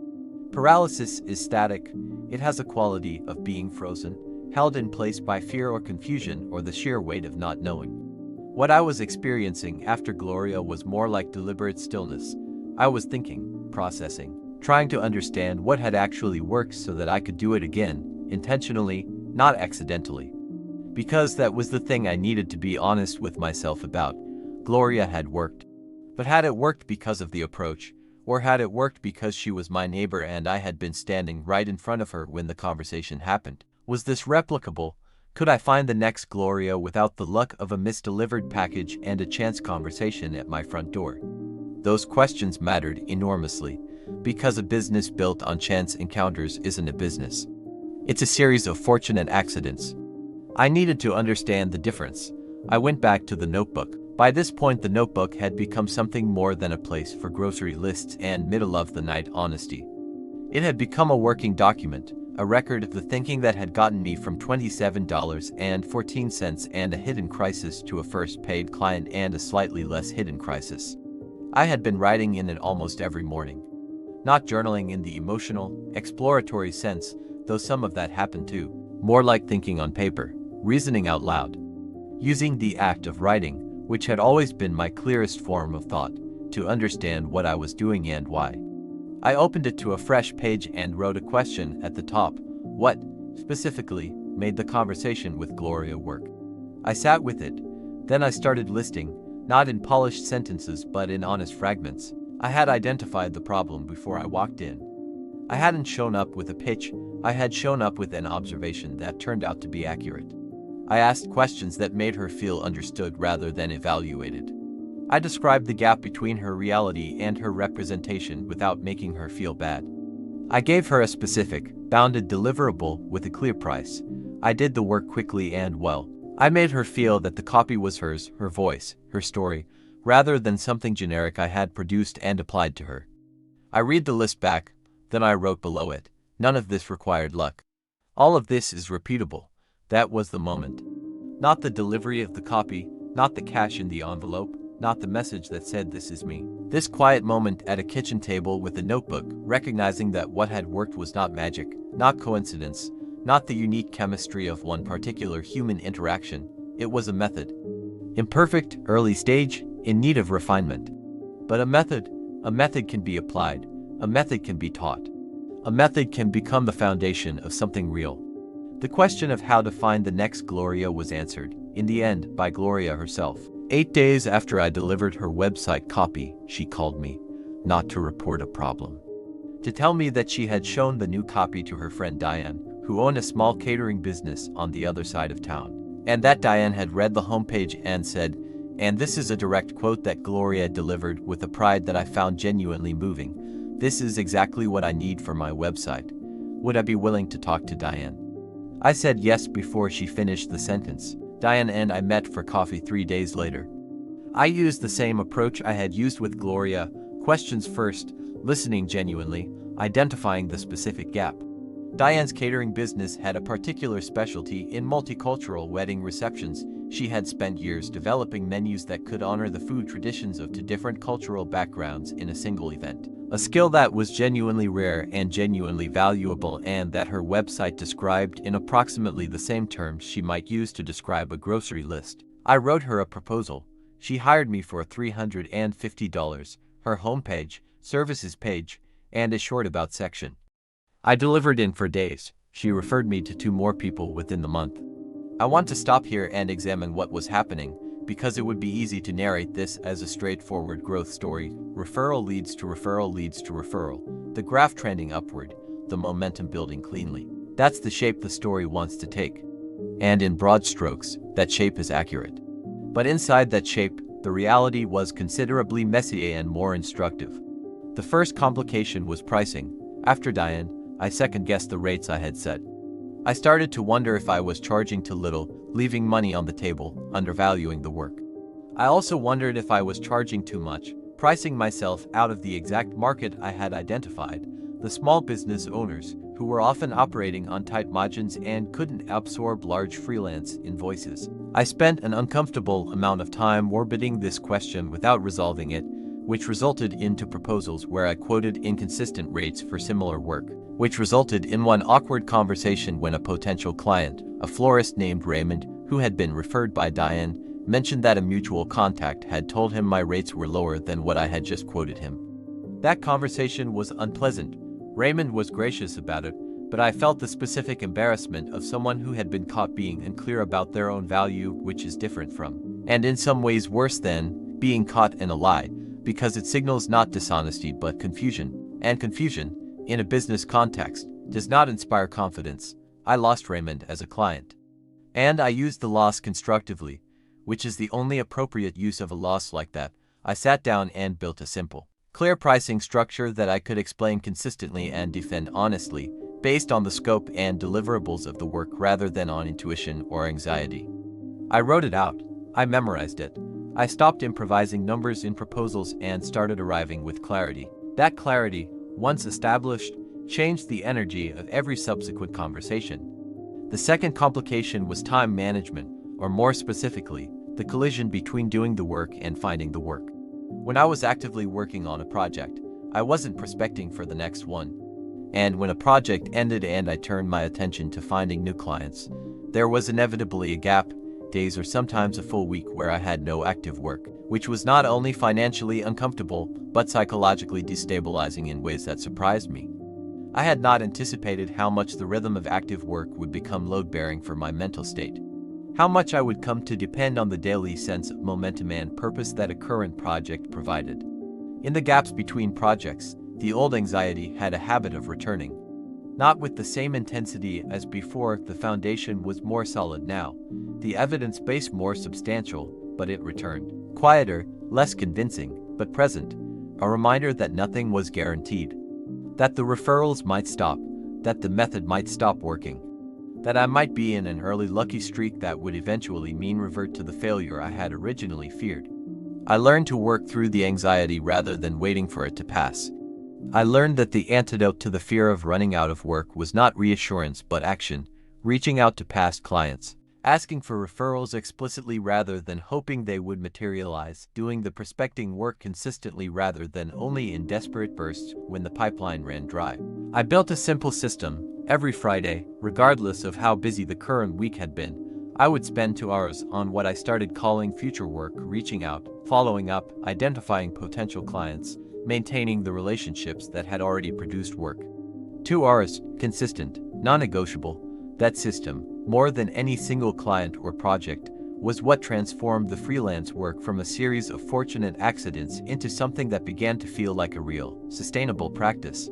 Paralysis is static. It has a quality of being frozen, held in place by fear or confusion or the sheer weight of not knowing. What I was experiencing after Gloria was more like deliberate stillness. I was thinking, processing, trying to understand what had actually worked so that I could do it again, intentionally, not accidentally. Because that was the thing I needed to be honest with myself about. Gloria had worked. But had it worked because of the approach, or had it worked because she was my neighbor and I had been standing right in front of her when the conversation happened? Was this replicable? Could I find the next Gloria without the luck of a misdelivered package and a chance conversation at my front door? Those questions mattered enormously, because a business built on chance encounters isn't a business. It's a series of fortunate accidents. I needed to understand the difference. I went back to the notebook. By this point, the notebook had become something more than a place for grocery lists and middle-of-the-night honesty. It had become a working document, a record of the thinking that had gotten me from $27.14 and a hidden crisis to a first paid client and a slightly less hidden crisis. I had been writing in it almost every morning. Not journaling in the emotional, exploratory sense, though some of that happened too. More like thinking on paper, reasoning out loud. Using the act of writing, which had always been my clearest form of thought, to understand what I was doing and why. I opened it to a fresh page and wrote a question at the top. What, specifically, made the conversation with Gloria work? I sat with it. Then I started listing, not in polished sentences but in honest fragments. I had identified the problem before I walked in. I hadn't shown up with a pitch, I had shown up with an observation that turned out to be accurate. I asked questions that made her feel understood rather than evaluated. I described the gap between her reality and her representation without making her feel bad. I gave her a specific, bounded deliverable with a clear price. I did the work quickly and well. I made her feel that the copy was hers, her voice, her story, rather than something generic I had produced and applied to her. I read the list back, then I wrote below it. None of this required luck. All of this is repeatable. That was the moment. Not the delivery of the copy, not the cash in the envelope, not the message that said this is me. This quiet moment at a kitchen table with a notebook, recognizing that what had worked was not magic, not coincidence, not the unique chemistry of one particular human interaction. It was a method. Imperfect, early stage, in need of refinement. But a method can be applied, a method can be taught. A method can become the foundation of something real. The question of how to find the next Gloria was answered, in the end, by Gloria herself. 8 days after I delivered her website copy, she called me, not to report a problem, to tell me that she had shown the new copy to her friend Diane, who owned a small catering business on the other side of town, and that Diane had read the homepage and said, and this is a direct quote that Gloria delivered with a pride that I found genuinely moving, "This is exactly what I need for my website. Would I be willing to talk to Diane?" I said yes before she finished the sentence. Diane and I met for coffee 3 days later. I used the same approach I had used with Gloria, questions first, listening genuinely, identifying the specific gap. Diane's catering business had a particular specialty in multicultural wedding receptions. She had spent years developing menus that could honor the food traditions of two different cultural backgrounds in a single event. A skill that was genuinely rare and genuinely valuable, and that her website described in approximately the same terms she might use to describe a grocery list. I wrote her a proposal, She hired me for $350, her homepage, services page, and a short about section. I delivered in 4 days. She referred me to 2 more people within the month. I want to stop here and examine what was happening, because it would be easy to narrate this as a straightforward growth story. Referral leads to referral leads to referral, the graph trending upward, the momentum building cleanly. That's the shape the story wants to take. And in broad strokes, that shape is accurate. But inside that shape, the reality was considerably messier and more instructive. The first complication was pricing. After Diane, I second-guessed the rates I had set. I started to wonder if I was charging too little, leaving money on the table, undervaluing the work. I also wondered if I was charging too much, pricing myself out of the exact market I had identified, the small business owners, who were often operating on tight margins and couldn't absorb large freelance invoices. I spent an uncomfortable amount of time orbiting this question without resolving it, which resulted into proposals where I quoted inconsistent rates for similar work, which resulted in one awkward conversation when a potential client, a florist named Raymond, who had been referred by Diane, mentioned that a mutual contact had told him my rates were lower than what I had just quoted him. That conversation was unpleasant. Raymond was gracious about it, but I felt the specific embarrassment of someone who had been caught being unclear about their own value, which is different from, and in some ways worse than, being caught in a lie, because it signals not dishonesty but confusion, and confusion, in a business context, does not inspire confidence. I lost Raymond as a client. And I used the loss constructively, which is the only appropriate use of a loss like that. I sat down and built a simple, clear pricing structure that I could explain consistently and defend honestly, based on the scope and deliverables of the work rather than on intuition or anxiety. I wrote it out. I memorized it. I stopped improvising numbers in proposals and started arriving with clarity. That clarity, once established, changed the energy of every subsequent conversation. The second complication was time management, or more specifically, the collision between doing the work and finding the work. When I was actively working on a project, I wasn't prospecting for the next one. And when a project ended and I turned my attention to finding new clients, there was inevitably a gap, days or sometimes a full week where I had no active work, which was not only financially uncomfortable, but psychologically destabilizing in ways that surprised me. I had not anticipated how much the rhythm of active work would become load-bearing for my mental state. How much I would come to depend on the daily sense of momentum and purpose that a current project provided. In the gaps between projects, the old anxiety had a habit of returning. Not with the same intensity as before, the foundation was more solid now, the evidence base more substantial, but it returned. Quieter, less convincing, but present, a reminder that nothing was guaranteed. That the referrals might stop, that the method might stop working, that I might be in an early lucky streak that would eventually mean revert to the failure I had originally feared. I learned to work through the anxiety rather than waiting for it to pass. I learned that the antidote to the fear of running out of work was not reassurance but action, reaching out to past clients, asking for referrals explicitly rather than hoping they would materialize, doing the prospecting work consistently rather than only in desperate bursts when the pipeline ran dry. I built a simple system. Every Friday, regardless of how busy the current week had been, I would spend 2 hours on what I started calling future work, reaching out, following up, identifying potential clients, maintaining the relationships that had already produced work. 2 hours, consistent, non-negotiable. That system, more than any single client or project, was what transformed the freelance work from a series of fortunate accidents into something that began to feel like a real, sustainable practice.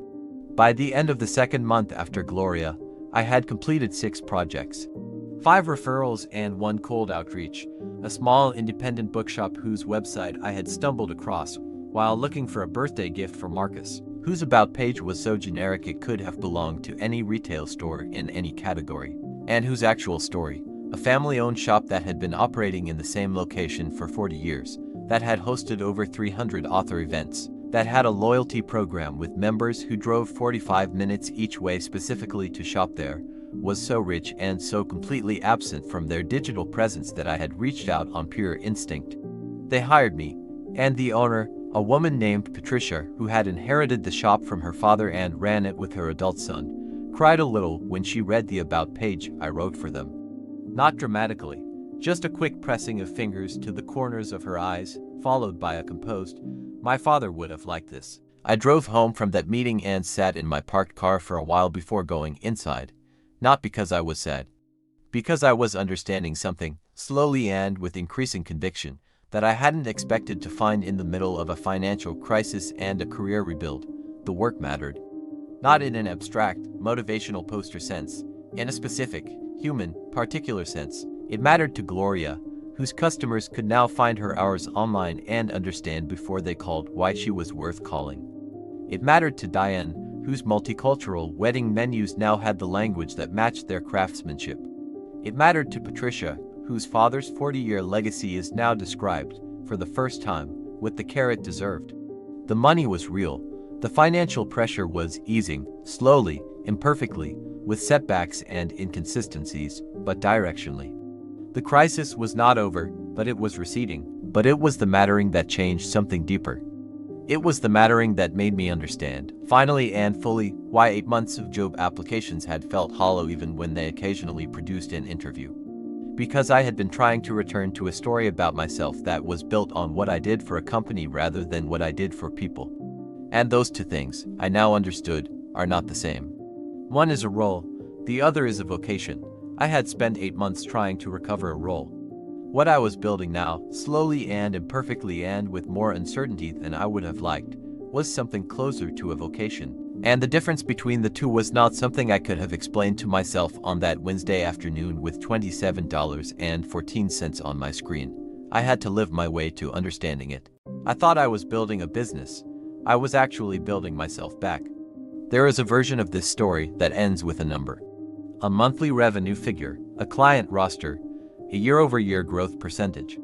By the end of the second month after Gloria, I had completed 6 projects. 5 referrals and 1 cold outreach, a small independent bookshop whose website I had stumbled across while looking for a birthday gift for Marcus, whose about page was so generic it could have belonged to any retail store in any category, and whose actual story, a family-owned shop that had been operating in the same location for 40 years, that had hosted over 300 author events, that had a loyalty program with members who drove 45 minutes each way specifically to shop there, was so rich and so completely absent from their digital presence that I had reached out on pure instinct. They hired me, and the owner, a woman named Patricia, who had inherited the shop from her father and ran it with her adult son, cried a little when she read the about page I wrote for them. Not dramatically, Just a quick pressing of fingers to the corners of her eyes, followed by a composed, "My father would have liked this." I drove home from that meeting and sat in my parked car for a while before going inside. Not because I was sad. Because I was understanding something, slowly and with increasing conviction, that I hadn't expected to find in the middle of a financial crisis and a career rebuild. The work mattered. Not in an abstract, motivational poster sense, in a specific, human, particular sense. It mattered to Gloria, whose customers could now find her hours online and understand before they called why she was worth calling. It mattered to Diane, whose multicultural wedding menus now had the language that matched their craftsmanship. It mattered to Patricia, whose father's 40-year legacy is now described, for the first time, with the care it deserved. The money was real. The financial pressure was easing, slowly, imperfectly, with setbacks and inconsistencies, but directionally. The crisis was not over, but it was receding. But it was the mattering that changed something deeper. It was the mattering that made me understand, finally and fully, why 8 months of job applications had felt hollow even when they occasionally produced an interview. Because I had been trying to return to a story about myself that was built on what I did for a company rather than what I did for people. And those two things, I now understood, are not the same. One is a role, the other is a vocation. I had spent 8 months trying to recover a role. What I was building now, slowly and imperfectly and with more uncertainty than I would have liked, was something closer to a vocation. And the difference between the two was not something I could have explained to myself on that Wednesday afternoon with $27.14 on my screen. I had to live my way to understanding it. I thought I was building a business. I was actually building myself back. There is a version of this story that ends with a number. A monthly revenue figure, a client roster, a year-over-year growth percentage.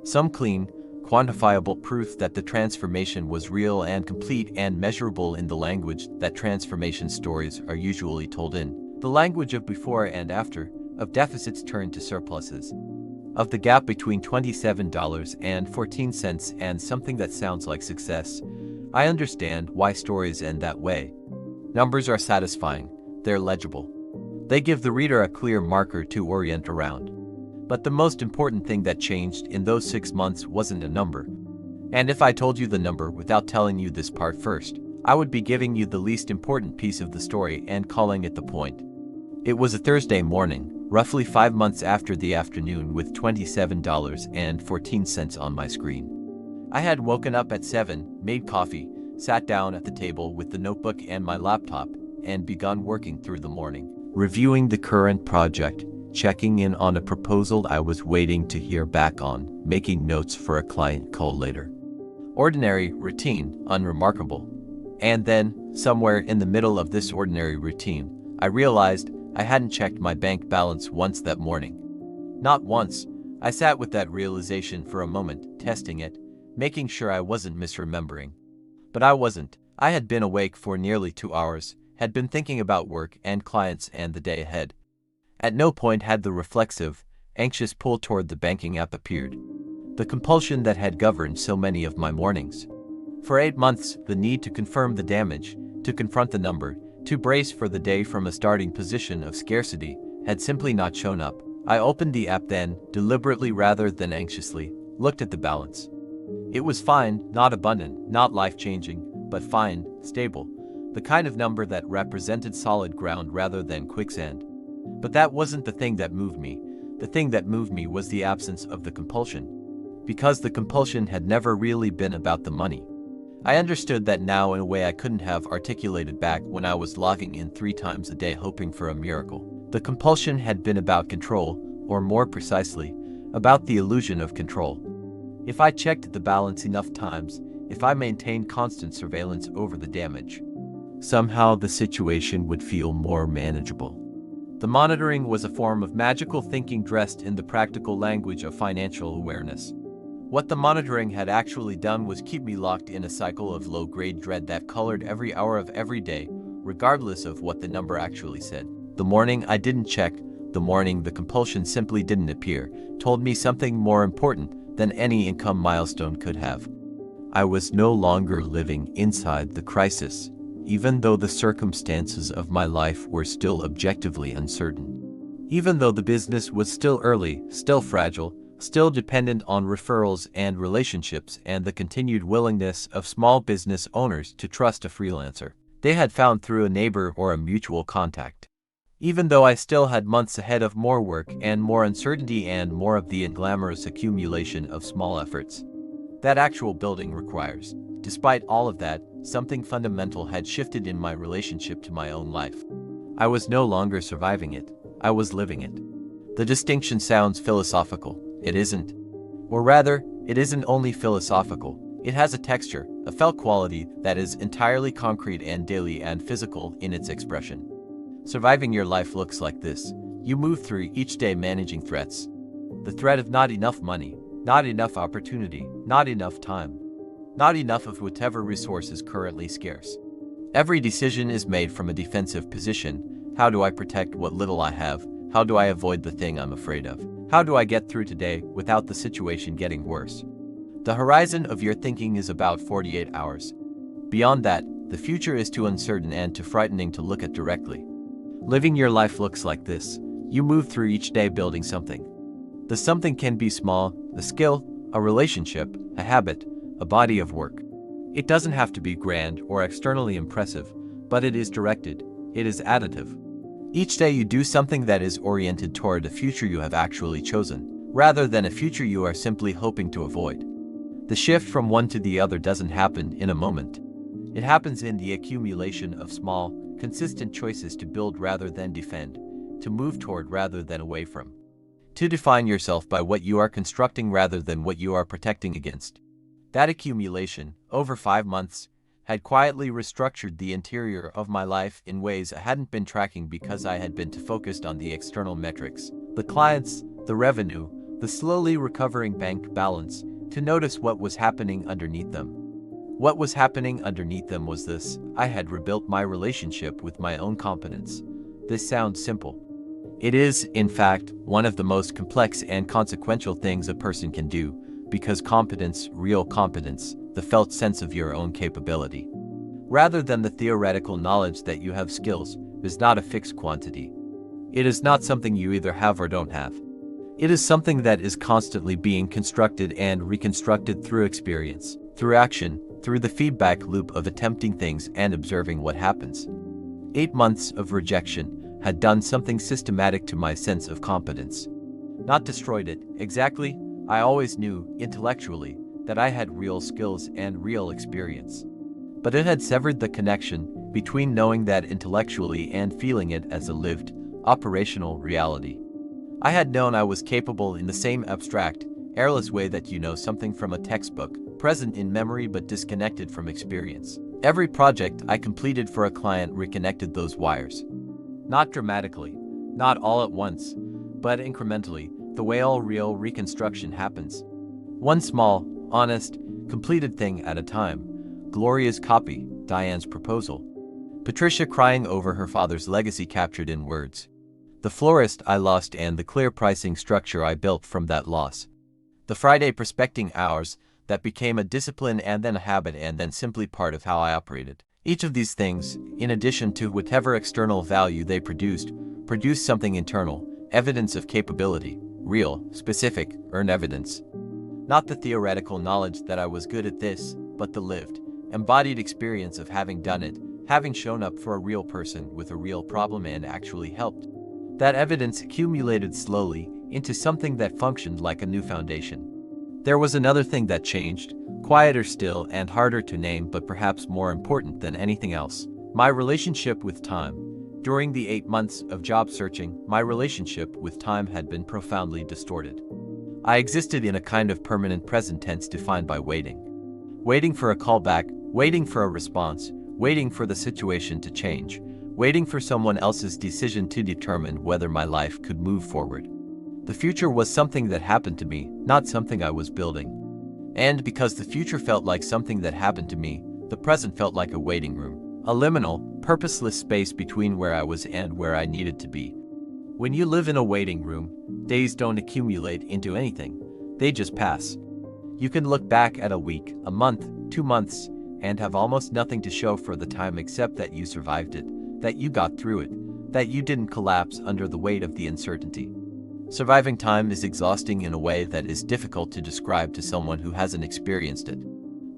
Some clean, quantifiable proof that the transformation was real and complete and measurable in the language that transformation stories are usually told in. The language of before and after, of deficits turned to surpluses. Of the gap between $27.14 and something that sounds like success. I understand why stories end that way. Numbers are satisfying, they're legible. They give the reader a clear marker to orient around. But the most important thing that changed in those 6 months wasn't a number. And if I told you the number without telling you this part first, I would be giving you the least important piece of the story and calling it the point. It was a Thursday morning, roughly 5 months after the afternoon with $27.14 on my screen. I had woken up at 7, made coffee, sat down at the table with the notebook and my laptop, and begun working through the morning. Reviewing the current project, checking in on a proposal I was waiting to hear back on, making notes for a client call later. Ordinary, routine, unremarkable. And then, somewhere in the middle of this ordinary routine, I realized I hadn't checked my bank balance once that morning. Not once. I sat with that realization for a moment, testing it, making sure I wasn't misremembering. But I wasn't. I had been awake for nearly 2 hours, had been thinking about work and clients and the day ahead. At no point had the reflexive, anxious pull toward the banking app appeared. The compulsion that had governed so many of my mornings. For 8 months, the need to confirm the damage, to confront the number, to brace for the day from a starting position of scarcity, had simply not shown up. I opened the app then, deliberately rather than anxiously, looked at the balance. It was fine, not abundant, not life-changing, but fine, stable. The kind of number that represented solid ground rather than quicksand. But that wasn't the thing that moved me. The thing that moved me was the absence of the compulsion. Because the compulsion had never really been about the money. I understood that now in a way I couldn't have articulated back when I was logging in 3 times a day hoping for a miracle. The compulsion had been about control, or more precisely, about the illusion of control. If I checked the balance enough times, if I maintained constant surveillance over the damage, somehow the situation would feel more manageable. The monitoring was a form of magical thinking dressed in the practical language of financial awareness. What the monitoring had actually done was keep me locked in a cycle of low-grade dread that colored every hour of every day, regardless of what the number actually said. The morning I didn't check, the morning the compulsion simply didn't appear, told me something more important than any income milestone could have. I was no longer living inside the crisis, even though the circumstances of my life were still objectively uncertain. Even though the business was still early, still fragile, still dependent on referrals and relationships and the continued willingness of small business owners to trust a freelancer they had found through a neighbor or a mutual contact. Even though I still had months ahead of more work and more uncertainty and more of the glamorous accumulation of small efforts that actual building requires, despite all of that, something fundamental had shifted in my relationship to my own life. I was no longer surviving it, I was living it. The distinction sounds philosophical. It isn't. Or rather, it isn't only philosophical, it has a texture, a felt quality that is entirely concrete and daily and physical in its expression. Surviving your life looks like this. You move through each day managing threats. The threat of not enough money, not enough opportunity, not enough time, not enough of whatever resource is currently scarce. Every decision is made from a defensive position. How do I protect what little I have? How do I avoid the thing I'm afraid of? How do I get through today without the situation getting worse? The horizon of your thinking is about 48 hours. Beyond that, the future is too uncertain and too frightening to look at directly. Living your life looks like this. You move through each day building something. The something can be small, a skill, a relationship, a habit, a body of work. It doesn't have to be grand or externally impressive, but it is directed, it is additive. Each day you do something that is oriented toward a future you have actually chosen, rather than a future you are simply hoping to avoid. The shift from one to the other doesn't happen in a moment. It happens in the accumulation of small, consistent choices to build rather than defend, to move toward rather than away from. To define yourself by what you are constructing rather than what you are protecting against. That accumulation, over 5 months, had quietly restructured the interior of my life in ways I hadn't been tracking because I had been too focused on the external metrics, the clients, the revenue, the slowly recovering bank balance, to notice what was happening underneath them. What was happening underneath them was this: I had rebuilt my relationship with my own competence. This sounds simple. It is, in fact, one of the most complex and consequential things a person can do, because competence, real competence, the felt sense of your own capability, rather than the theoretical knowledge that you have skills, is not a fixed quantity. It is not something you either have or don't have. It is something that is constantly being constructed and reconstructed through experience, through action, through the feedback loop of attempting things and observing what happens. 8 months of rejection had done something systematic to my sense of competence. Not destroyed it, exactly. I always knew, intellectually, that I had real skills and real experience. But it had severed the connection between knowing that intellectually and feeling it as a lived, operational reality. I had known I was capable in the same abstract, airless way that you know something from a textbook, present in memory but disconnected from experience. Every project I completed for a client reconnected those wires. Not dramatically, not all at once, but incrementally, the way all real reconstruction happens. One small, honest, completed thing at a time. Gloria's copy, Diane's proposal. Patricia crying over her father's legacy captured in words. The florist I lost and the clear pricing structure I built from that loss. The Friday prospecting hours that became a discipline and then a habit and then simply part of how I operated. Each of these things, in addition to whatever external value they produced something internal, evidence of capability, real, specific, earned evidence. Not the theoretical knowledge that I was good at this, but the lived, embodied experience of having done it, having shown up for a real person with a real problem and actually helped. That evidence accumulated slowly into something that functioned like a new foundation. There was another thing that changed, quieter still and harder to name but perhaps more important than anything else. My relationship with time. During the 8 months of job searching, my relationship with time had been profoundly distorted. I existed in a kind of permanent present tense defined by waiting. Waiting for a callback, waiting for a response, waiting for the situation to change, waiting for someone else's decision to determine whether my life could move forward. The future was something that happened to me, not something I was building. And because the future felt like something that happened to me, the present felt like a waiting room. A liminal, purposeless space between where I was and where I needed to be. When you live in a waiting room, days don't accumulate into anything, they just pass. You can look back at a week, a month, 2 months, and have almost nothing to show for the time except that you survived it, that you got through it, that you didn't collapse under the weight of the uncertainty. Surviving time is exhausting in a way that is difficult to describe to someone who hasn't experienced it.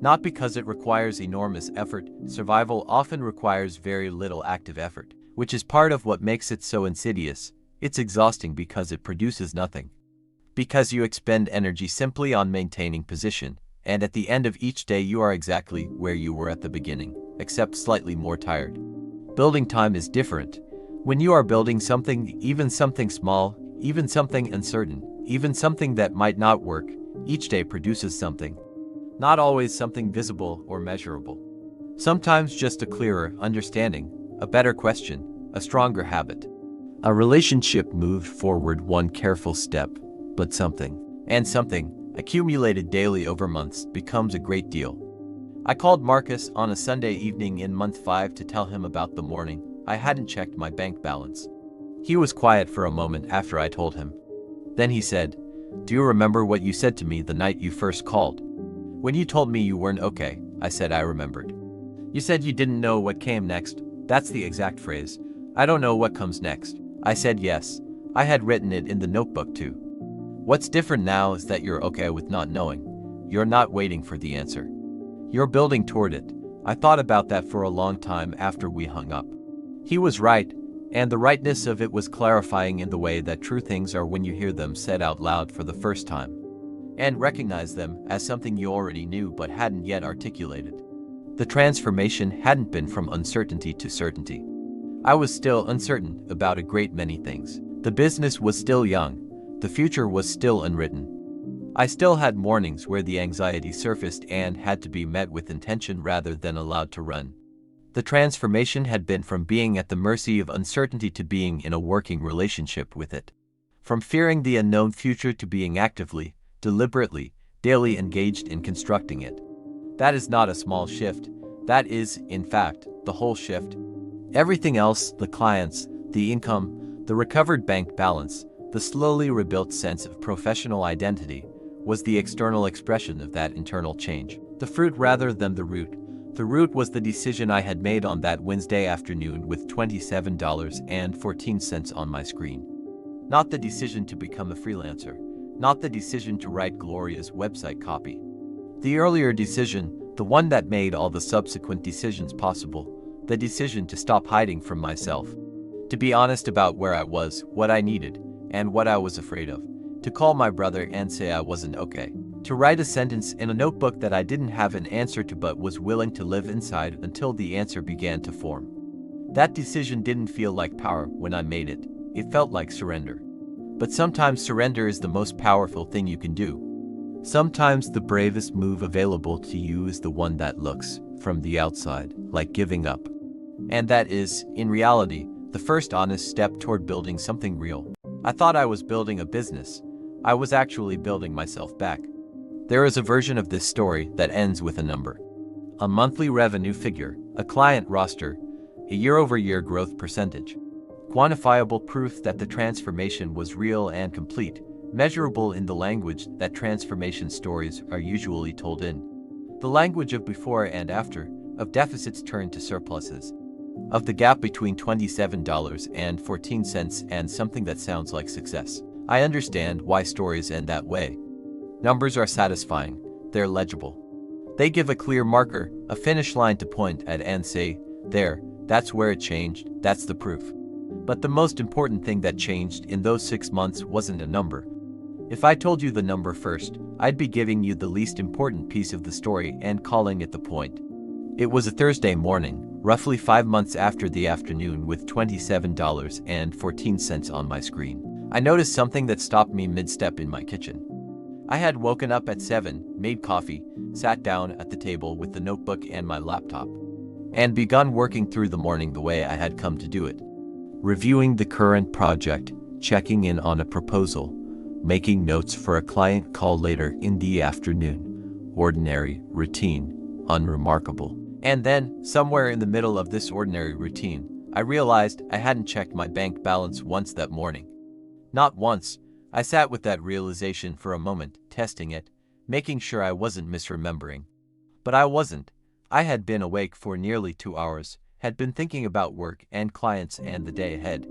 Not because it requires enormous effort, survival often requires very little active effort, which is part of what makes it so insidious. It's exhausting because it produces nothing. Because you expend energy simply on maintaining position, and at the end of each day you are exactly where you were at the beginning, except slightly more tired. Building time is different. When you are building something, even something small, even something uncertain, even something that might not work, each day produces something. Not always something visible or measurable. Sometimes just a clearer understanding, a better question, a stronger habit. A relationship moved forward one careful step, but something, and something, accumulated daily over months, becomes a great deal. I called Marcus on a Sunday evening in month 5 to tell him about the morning I hadn't checked my bank balance. He was quiet for a moment after I told him. Then he said, "Do you remember what you said to me the night you first called?" "When you told me you weren't okay," I said. I remembered. "You said you didn't know what came next." That's the exact phrase. "I don't know what comes next." I said yes. I had written it in the notebook too. What's different now is that you're okay with not knowing. You're not waiting for the answer. You're building toward it. I thought about that for a long time after we hung up. He was right, and the rightness of it was clarifying in the way that true things are when you hear them said out loud for the first time, and recognize them as something you already knew but hadn't yet articulated. The transformation hadn't been from uncertainty to certainty. I was still uncertain about a great many things. The business was still young. The future was still unwritten. I still had mornings where the anxiety surfaced and had to be met with intention rather than allowed to run. The transformation had been from being at the mercy of uncertainty to being in a working relationship with it. From fearing the unknown future to being actively, deliberately, daily engaged in constructing it. That is not a small shift. That is, in fact, the whole shift. Everything else, the clients, the income, the recovered bank balance, the slowly rebuilt sense of professional identity, was the external expression of that internal change. The fruit rather than the root. The root was the decision I had made on that Wednesday afternoon with $27.14 on my screen. Not the decision to become a freelancer. Not the decision to write Gloria's website copy. The earlier decision, the one that made all the subsequent decisions possible, the decision to stop hiding from myself. To be honest about where I was, what I needed, and what I was afraid of. To call my brother and say I wasn't okay. To write a sentence in a notebook that I didn't have an answer to but was willing to live inside until the answer began to form. That decision didn't feel like power when I made it. It felt like surrender. But sometimes surrender is the most powerful thing you can do. Sometimes the bravest move available to you is the one that looks, from the outside, like giving up. And that is, in reality, the first honest step toward building something real. I thought I was building a business. I was actually building myself back. There is a version of this story that ends with a number. A monthly revenue figure, a client roster, a year-over-year growth percentage. Quantifiable proof that the transformation was real and complete, measurable in the language that transformation stories are usually told in. The language of before and after, of deficits turned to surpluses, of the gap between $27.14 and something that sounds like success. I understand why stories end that way. Numbers are satisfying, they're legible. They give a clear marker, a finish line to point at and say, there, that's where it changed, that's the proof. But the most important thing that changed in those 6 months wasn't a number. If I told you the number first, I'd be giving you the least important piece of the story and calling it the point. It was a Thursday morning, roughly 5 months after the afternoon with $27.14 on my screen. I noticed something that stopped me mid-step in my kitchen. I had woken up at 7, made coffee, sat down at the table with the notebook and my laptop, and begun working through the morning the way I had come to do it. Reviewing the current project, checking in on a proposal, making notes for a client call later in the afternoon. Ordinary, routine, unremarkable. And then, somewhere in the middle of this ordinary routine, I realized I hadn't checked my bank balance once that morning. Not once. I sat with that realization for a moment, testing it, making sure I wasn't misremembering. But I wasn't. I had been awake for nearly 2 hours, had been thinking about work and clients and the day ahead.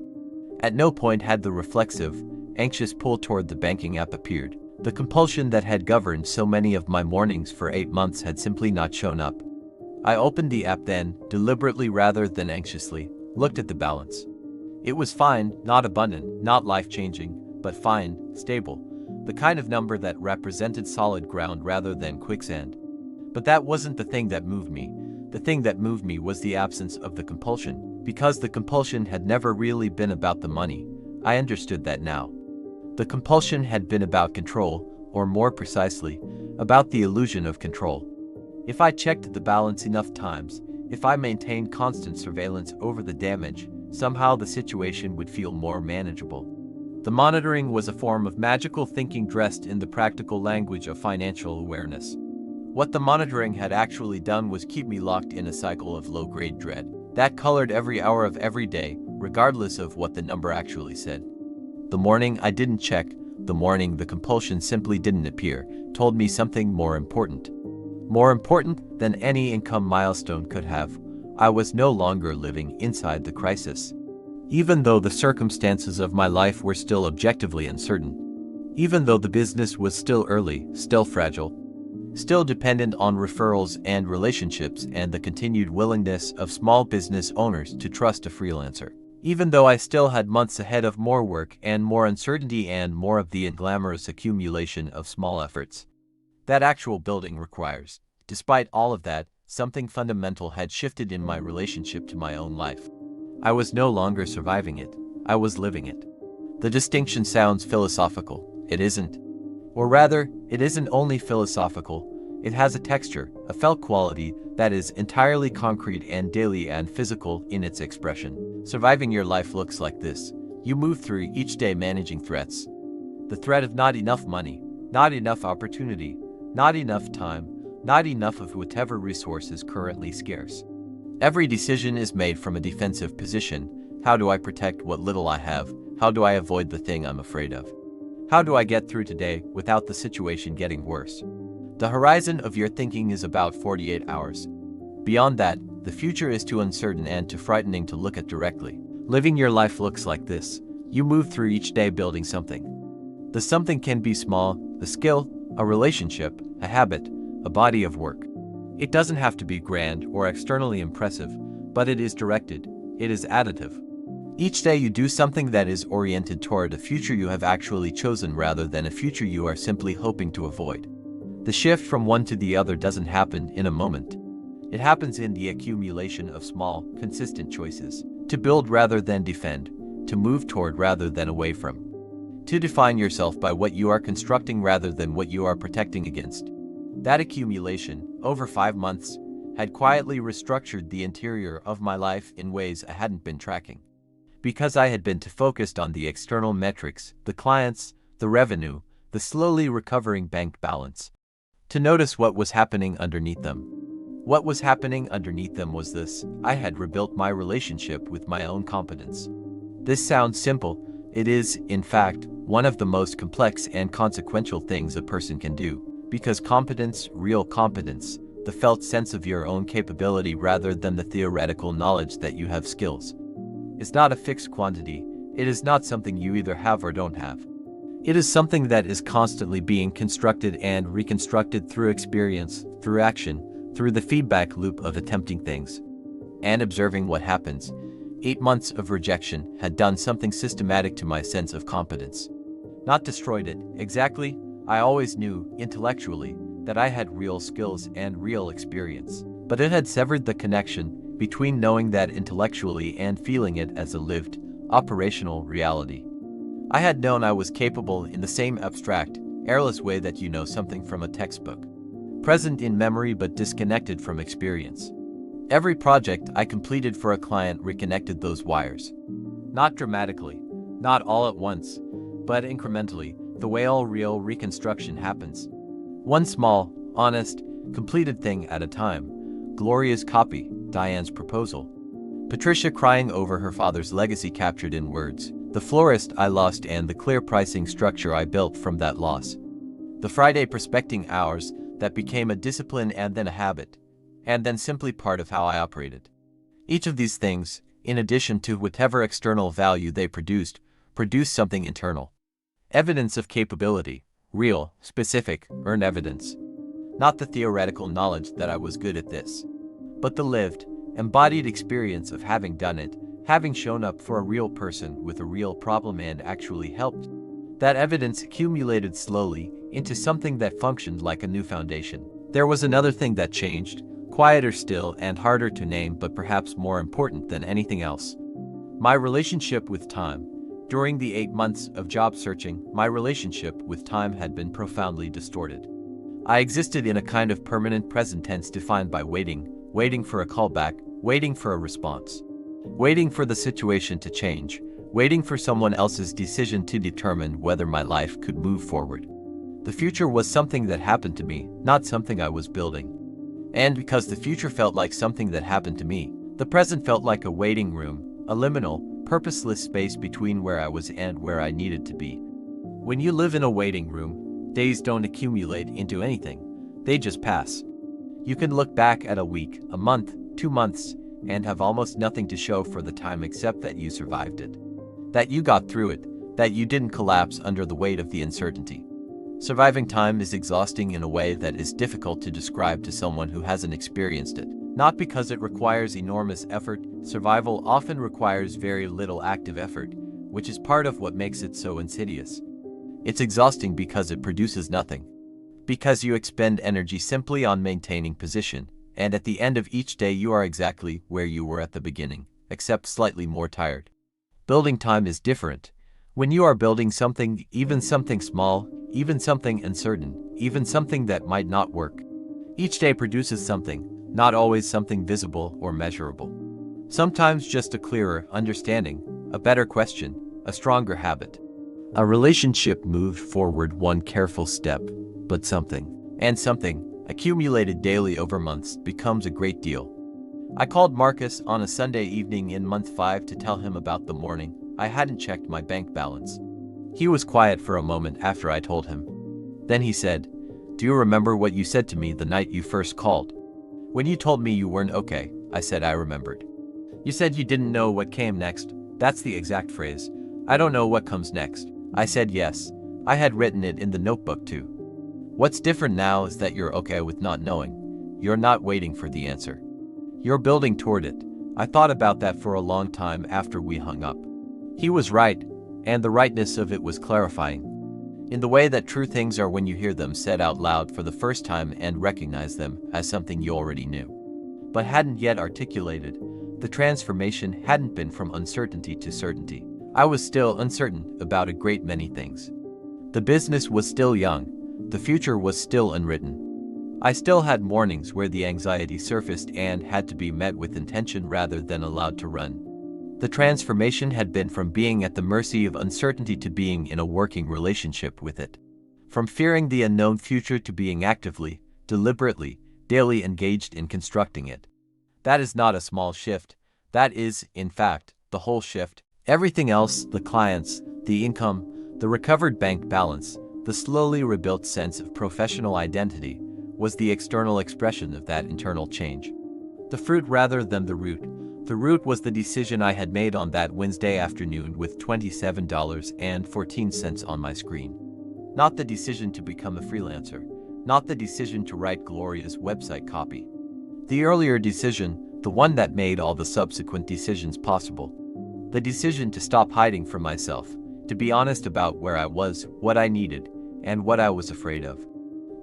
At no point had the reflexive, anxious pull toward the banking app appeared. The compulsion that had governed so many of my mornings for 8 months had simply not shown up. I opened the app then, deliberately rather than anxiously, looked at the balance. It was fine, not abundant, not life-changing, but fine, stable. The kind of number that represented solid ground rather than quicksand. But that wasn't the thing that moved me. The thing that moved me was the absence of the compulsion. Because the compulsion had never really been about the money, I understood that now. The compulsion had been about control, or more precisely, about the illusion of control. If I checked the balance enough times, if I maintained constant surveillance over the damage, somehow the situation would feel more manageable. The monitoring was a form of magical thinking dressed in the practical language of financial awareness. What the monitoring had actually done was keep me locked in a cycle of low-grade dread that colored every hour of every day, regardless of what the number actually said. The morning I didn't check, the morning the compulsion simply didn't appear, told me something more important. More important than any income milestone could have. I was no longer living inside the crisis. Even though the circumstances of my life were still objectively uncertain. Even though the business was still early, still fragile. Still dependent on referrals and relationships and the continued willingness of small business owners to trust a freelancer. Even though I still had months ahead of more work and more uncertainty and more of the unglamorous accumulation of small efforts that actual building requires. Despite all of that, something fundamental had shifted in my relationship to my own life. I was no longer surviving it, I was living it. The distinction sounds philosophical. It isn't. Or rather, it isn't only philosophical, it has a texture, a felt quality that is entirely concrete and daily and physical in its expression. Surviving your life looks like this. You move through each day managing threats. The threat of not enough money, not enough opportunity, not enough time, not enough of whatever resource is currently scarce. Every decision is made from a defensive position. How do I protect what little I have? How do I avoid the thing I'm afraid of? How do I get through today without the situation getting worse? The horizon of your thinking is about 48 hours. Beyond that, the future is too uncertain and too frightening to look at directly. Living your life looks like this. You move through each day building something. The something can be small, a skill, a relationship, a habit, a body of work. It doesn't have to be grand or externally impressive, but it is directed, it is additive. Each day you do something that is oriented toward a future you have actually chosen rather than a future you are simply hoping to avoid. The shift from one to the other doesn't happen in a moment. It happens in the accumulation of small, consistent choices. To build rather than defend, to move toward rather than away from. To define yourself by what you are constructing rather than what you are protecting against. That accumulation, over 5 months, had quietly restructured the interior of my life in ways I hadn't been tracking. Because I had been too focused on the external metrics, the clients, the revenue, the slowly recovering bank balance, to notice what was happening underneath them. What was happening underneath them was this: I had rebuilt my relationship with my own competence. This sounds simple. It is, in fact, one of the most complex and consequential things a person can do. Because competence, real competence, the felt sense of your own capability rather than the theoretical knowledge that you have skills, is not a fixed quantity. It is not something you either have or don't have. It is something that is constantly being constructed and reconstructed through experience, through action, through the feedback loop of attempting things and observing what happens. 8 months of rejection had done something systematic to my sense of competence. Not destroyed it, exactly. I always knew, intellectually, that I had real skills and real experience. But it had severed the connection between knowing that intellectually and feeling it as a lived, operational reality. I had known I was capable in the same abstract, airless way that you know something from a textbook. Present in memory but disconnected from experience. Every project I completed for a client reconnected those wires. Not dramatically, not all at once, but incrementally, the way all real reconstruction happens. One small, honest, completed thing at a time. Gloria's copy, Diane's proposal. Patricia crying over her father's legacy captured in words. The florist I lost and the clear pricing structure I built from that loss. The Friday prospecting hours that became a discipline and then a habit, and then simply part of how I operated. Each of these things, in addition to whatever external value they produced something internal. Evidence of capability, real, specific, earned evidence. Not the theoretical knowledge that I was good at this, but the lived, embodied experience of having done it, having shown up for a real person with a real problem and actually helped. That evidence accumulated slowly into something that functioned like a new foundation. There was another thing that changed, quieter still and harder to name, but perhaps more important than anything else. My relationship with time. During the 8 months of job searching, my relationship with time had been profoundly distorted. I existed in a kind of permanent present tense defined by waiting for a callback, waiting for a response, waiting for the situation to change, waiting for someone else's decision to determine whether my life could move forward. The future was something that happened to me, not something I was building. And because the future felt like something that happened to me, the present felt like a waiting room, a liminal, purposeless space between where I was and where I needed to be. When you live in a waiting room, days don't accumulate into anything, they just pass. You can look back at a week, a month, 2 months, and have almost nothing to show for the time except that you survived it. That you got through it, that you didn't collapse under the weight of the uncertainty. Surviving time is exhausting in a way that is difficult to describe to someone who hasn't experienced it. Not because it requires enormous effort, survival often requires very little active effort, which is part of what makes it so insidious. It's exhausting because it produces nothing. Because you expend energy simply on maintaining position, and at the end of each day you are exactly where you were at the beginning, except slightly more tired. Building time is different. When you are building something, even something small, even something uncertain, even something that might not work, each day produces something, not always something visible or measurable. Sometimes just a clearer understanding, a better question, a stronger habit. A relationship moved forward one careful step, but something, and something, accumulated daily over months, becomes a great deal. I called Marcus on a Sunday evening in month 5 to tell him about the morning I hadn't checked my bank balance. He was quiet for a moment after I told him. Then he said, "Do you remember what you said to me the night you first called? When you told me you weren't okay," I said I remembered. "You said you didn't know what came next." That's the exact phrase. "I don't know what comes next." I said yes. I had written it in the notebook too. What's different now is that you're okay with not knowing. You're not waiting for the answer. You're building toward it. I thought about that for a long time after we hung up. He was right, and the rightness of it was clarifying. In the way that true things are when you hear them said out loud for the first time and recognize them as something you already knew, but hadn't yet articulated. The transformation hadn't been from uncertainty to certainty. I was still uncertain about a great many things. The business was still young. The future was still unwritten. I still had mornings where the anxiety surfaced and had to be met with intention rather than allowed to run. The transformation had been from being at the mercy of uncertainty to being in a working relationship with it. From fearing the unknown future to being actively, deliberately, daily engaged in constructing it. That is not a small shift. That is, in fact, the whole shift. Everything else, the clients, the income, the recovered bank balance, the slowly rebuilt sense of professional identity, was the external expression of that internal change. The fruit rather than the root. The root was the decision I had made on that Wednesday afternoon with $27.14 on my screen. Not the decision to become a freelancer. Not the decision to write Gloria's website copy. The earlier decision, the one that made all the subsequent decisions possible. The decision to stop hiding from myself, to be honest about where I was, what I needed, and what I was afraid of.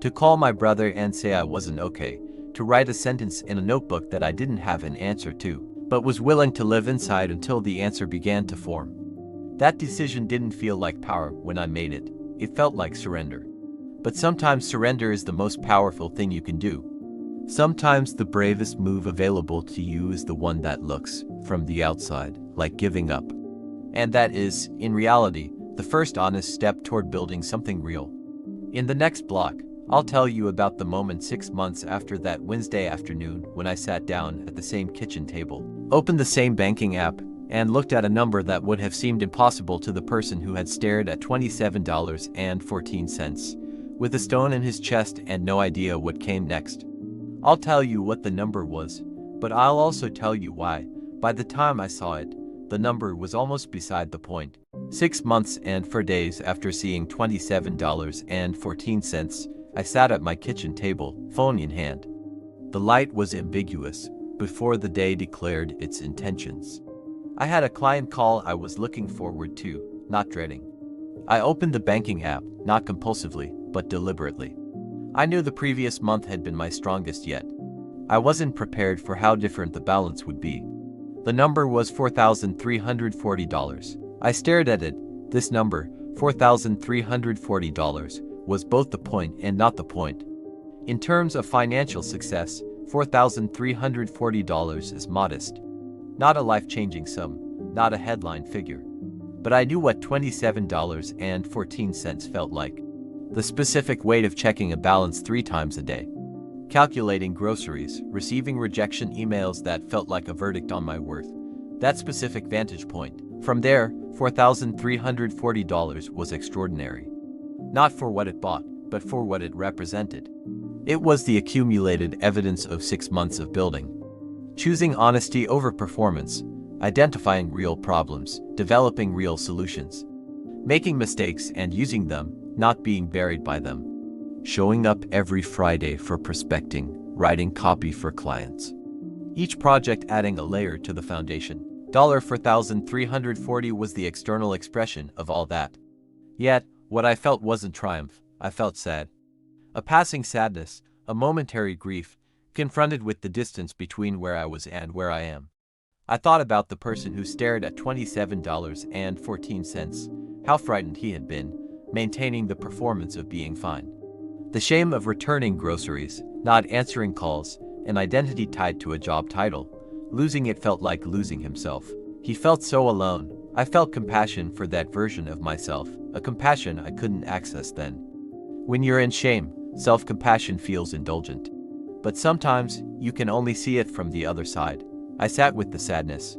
To call my brother and say I wasn't okay, to write a sentence in a notebook that I didn't have an answer to, but was willing to live inside until the answer began to form. That decision didn't feel like power when I made it. It felt like surrender. But sometimes surrender is the most powerful thing you can do. Sometimes the bravest move available to you is the one that looks, from the outside, like giving up. And that is, in reality, the first honest step toward building something real. In the next block, I'll tell you about the moment 6 months after that Wednesday afternoon when I sat down at the same kitchen table, opened the same banking app, and looked at a number that would have seemed impossible to the person who had stared at $27.14, with a stone in his chest and no idea what came next. I'll tell you what the number was, But I'll also tell you why. By the time I saw it, the number was almost beside the point. 6 months and 4 days after seeing $27.14, I sat at my kitchen table, phone in hand. The light was ambiguous before the day declared its intentions. I had a client call I was looking forward to, not dreading. I opened the banking app, not compulsively, but deliberately. I knew the previous month had been my strongest yet. I wasn't prepared for how different the balance would be. The number was $4,340. I stared at it. This number, $4,340, was both the point and not the point. In terms of financial success, $4,340 is modest. Not a life-changing sum, not a headline figure. But I knew what $27.14 felt like. The specific weight of checking a balance 3 times a day. Calculating groceries, receiving rejection emails that felt like a verdict on my worth. That specific vantage point. From there, $4,340 was extraordinary. Not for what it bought, but for what it represented. It was the accumulated evidence of 6 months of building. Choosing honesty over performance, identifying real problems, developing real solutions. Making mistakes and using them, not being buried by them. Showing up every Friday for prospecting, writing copy for clients. Each project adding a layer to the foundation. $4,340 was the external expression of all that. Yet, what I felt wasn't triumph, I felt sad. A passing sadness, a momentary grief, confronted with the distance between where I was and where I am. I thought about the person who stared at $27.14, how frightened he had been, maintaining the performance of being fine. The shame of returning groceries, not answering calls, an identity tied to a job title. Losing it felt like losing himself. He felt so alone. I felt compassion for that version of myself, a compassion I couldn't access then. When you're in shame, self-compassion feels indulgent. But sometimes, you can only see it from the other side. I sat with the sadness.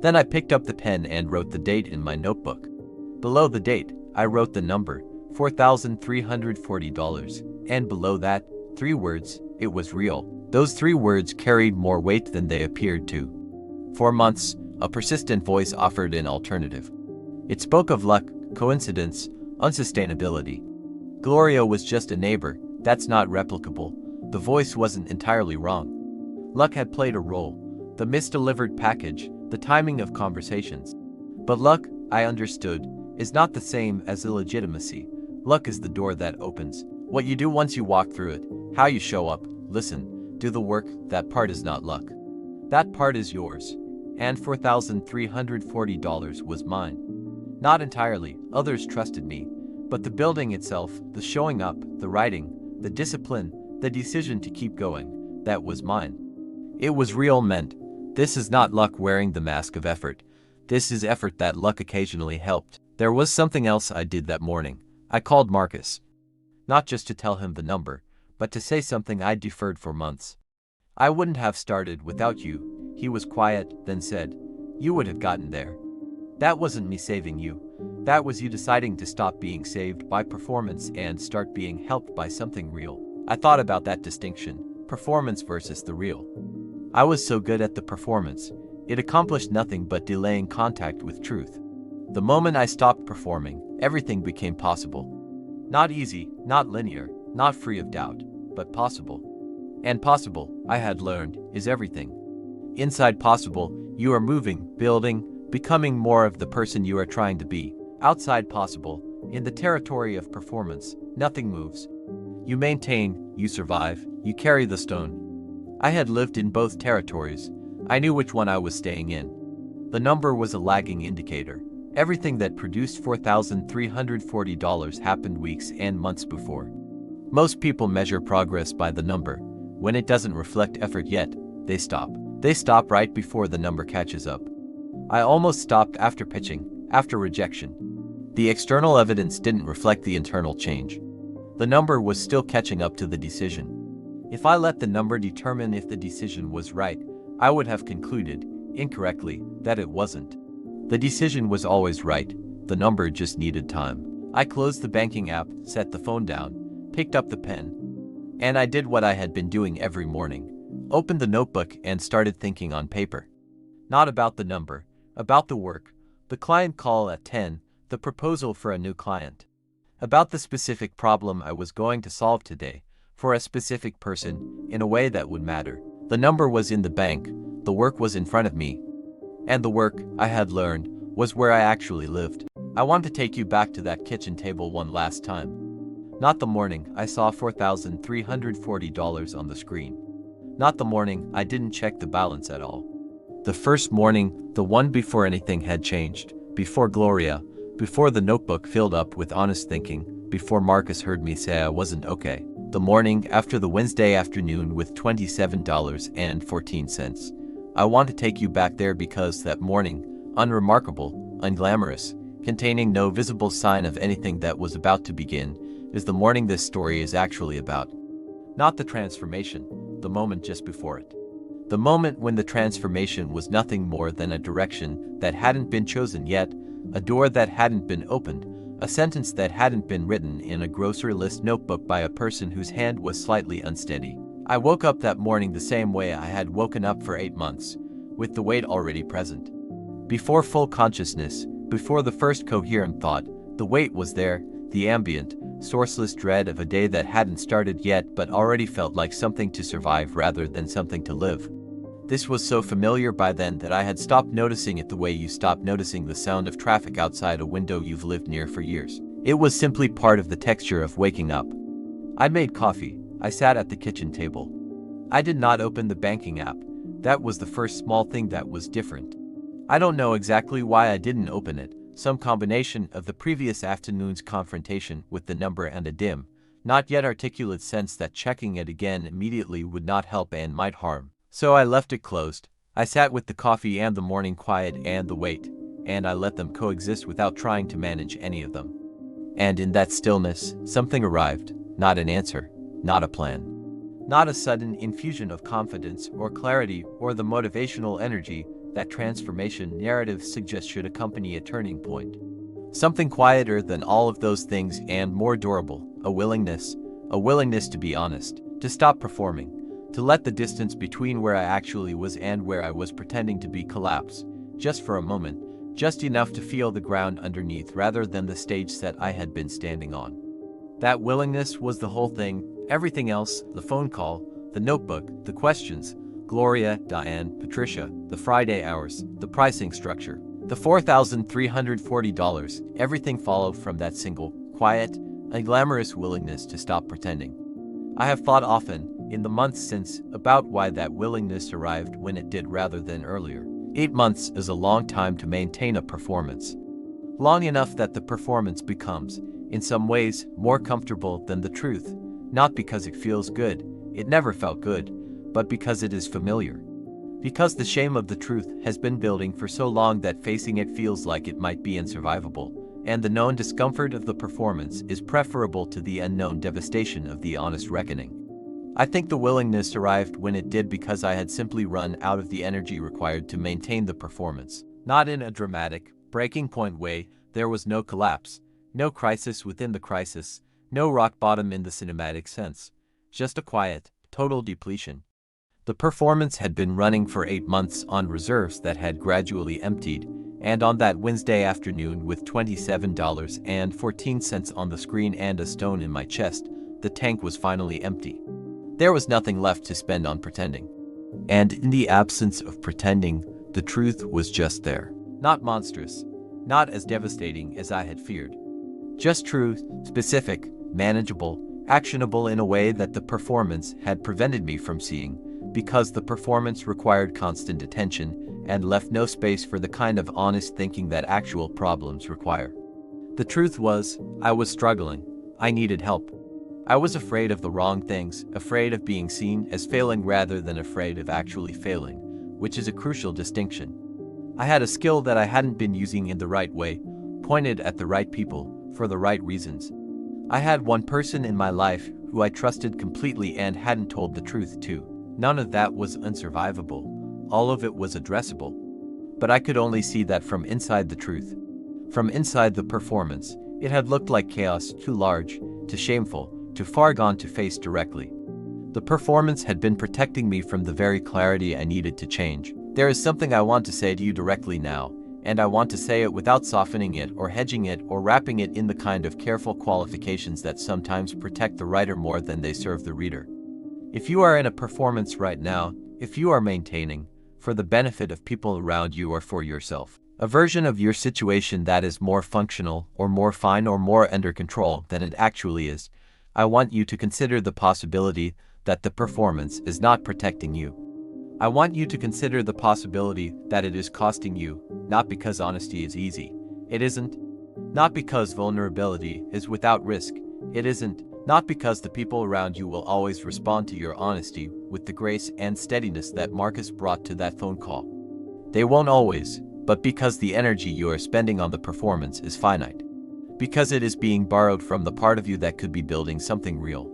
Then I picked up the pen and wrote the date in my notebook. Below the date, I wrote the number, $4,340, and below that, 3 words, it was real. Those 3 words carried more weight than they appeared to. For months, a persistent voice offered an alternative. It spoke of luck, coincidence, unsustainability. Gloria was just a neighbor, that's not replicable. The voice wasn't entirely wrong. Luck had played a role, the misdelivered package, the timing of conversations. But luck, I understood, is not the same as illegitimacy. Luck is the door that opens. What you do once you walk through it, how you show up, listen, do the work, that part is not luck. That part is yours. And $4,340 was mine. Not entirely, others trusted me. But the building itself, the showing up, the writing, the discipline, the decision to keep going, that was mine. It was real meant. This is not luck wearing the mask of effort. This is effort that luck occasionally helped. There was something else I did that morning. I called Marcus. Not just to tell him the number, but to say something I'd deferred for months. I wouldn't have started without you. He was quiet, then said, "You would have gotten there." That wasn't me saving you. That was you deciding to stop being saved by performance and start being helped by something real. I thought about that distinction, performance versus the real. I was so good at the performance, it accomplished nothing but delaying contact with truth. The moment I stopped performing, everything became possible. Not easy, not linear, not free of doubt, but possible. And possible, I had learned, is everything. Inside possible, you are moving, building, becoming more of the person you are trying to be. Outside possible, in the territory of performance, nothing moves. You maintain, you survive, you carry the stone. I had lived in both territories. I knew which one I was staying in. The number was a lagging indicator. Everything that produced $4,340 happened weeks and months before. Most people measure progress by the number. When it doesn't reflect effort yet, they stop. They stop right before the number catches up. I almost stopped after pitching, after rejection. The external evidence didn't reflect the internal change. The number was still catching up to the decision. If I let the number determine if the decision was right, I would have concluded, incorrectly, that it wasn't. The decision was always right, the number just needed time. I closed the banking app, set the phone down, picked up the pen, and I did what I had been doing every morning. Opened the notebook and started thinking on paper. Not about the number, about the work, the client call at 10, the proposal for a new client. About the specific problem I was going to solve today, for a specific person, in a way that would matter. The number was in the bank, the work was in front of me. And the work, I had learned, was where I actually lived. I want to take you back to that kitchen table one last time. Not the morning I saw $4,340 on the screen. Not the morning I didn't check the balance at all. The first morning, the one before anything had changed, before Gloria, before the notebook filled up with honest thinking, before Marcus heard me say I wasn't okay. The morning after the Wednesday afternoon with $27.14. I want to take you back there because that morning, unremarkable, unglamorous, containing no visible sign of anything that was about to begin, is the morning this story is actually about. Not the transformation, the moment just before it. The moment when the transformation was nothing more than a direction that hadn't been chosen yet, a door that hadn't been opened, a sentence that hadn't been written in a grocery list notebook by a person whose hand was slightly unsteady. I woke up that morning the same way I had woken up for 8 months, with the weight already present. Before full consciousness, before the first coherent thought, the weight was there, the ambient, sourceless dread of a day that hadn't started yet but already felt like something to survive rather than something to live. This was so familiar by then that I had stopped noticing it the way you stop noticing the sound of traffic outside a window you've lived near for years. It was simply part of the texture of waking up. I'd made coffee. I sat at the kitchen table. I did not open the banking app. That was the first small thing that was different. I don't know exactly why I didn't open it, some combination of the previous afternoon's confrontation with the number and a dim, not yet articulate sense that checking it again immediately would not help and might harm. So I left it closed. I sat with the coffee and the morning quiet and the weight, and I let them coexist without trying to manage any of them. And in that stillness, something arrived, not an answer, not a plan. Not a sudden infusion of confidence or clarity or the motivational energy that transformation narratives suggest should accompany a turning point. Something quieter than all of those things and more durable, a willingness to be honest, to stop performing, to let the distance between where I actually was and where I was pretending to be collapse, just for a moment, just enough to feel the ground underneath rather than the stage set I had been standing on. That willingness was the whole thing, everything else, the phone call, the notebook, the questions, Gloria, Diane, Patricia, the Friday hours, the pricing structure, the $4,340, everything followed from that single, quiet, unglamorous willingness to stop pretending. I have thought often, in the months since, about why that willingness arrived when it did rather than earlier. 8 months is a long time to maintain a performance. Long enough that the performance becomes, in some ways, more comfortable than the truth, not because it feels good, it never felt good, but because it is familiar. Because the shame of the truth has been building for so long that facing it feels like it might be unsurvivable, and the known discomfort of the performance is preferable to the unknown devastation of the honest reckoning. I think the willingness arrived when it did because I had simply run out of the energy required to maintain the performance. Not in a dramatic, breaking point way, there was no collapse, no crisis within the crisis, no rock bottom in the cinematic sense. Just a quiet, total depletion. The performance had been running for 8 months on reserves that had gradually emptied, and on that Wednesday afternoon with $27.14 on the screen and a stone in my chest, the tank was finally empty. There was nothing left to spend on pretending. And in the absence of pretending, the truth was just there. Not monstrous, not as devastating as I had feared. Just truth, specific, manageable, actionable in a way that the performance had prevented me from seeing, because the performance required constant attention and left no space for the kind of honest thinking that actual problems require. The truth was, I was struggling. I needed help. I was afraid of the wrong things, afraid of being seen as failing rather than afraid of actually failing, which is a crucial distinction. I had a skill that I hadn't been using in the right way, pointed at the right people, for the right reasons. I had one person in my life who I trusted completely and hadn't told the truth to. None of that was unsurvivable. All of it was addressable. But I could only see that from inside the truth. From inside the performance, it had looked like chaos, too large, too shameful, too far gone to face directly. The performance had been protecting me from the very clarity I needed to change. There is something I want to say to you directly now, and I want to say it without softening it or hedging it or wrapping it in the kind of careful qualifications that sometimes protect the writer more than they serve the reader. If you are in a performance right now, if you are maintaining, for the benefit of people around you or for yourself, a version of your situation that is more functional or more fine or more under control than it actually is, I want you to consider the possibility that the performance is not protecting you. I want you to consider the possibility that it is costing you, not because honesty is easy. It isn't. Not because vulnerability is without risk. It isn't. Not because the people around you will always respond to your honesty with the grace and steadiness that Marcus brought to that phone call. They won't always, but because the energy you are spending on the performance is finite. Because it is being borrowed from the part of you that could be building something real.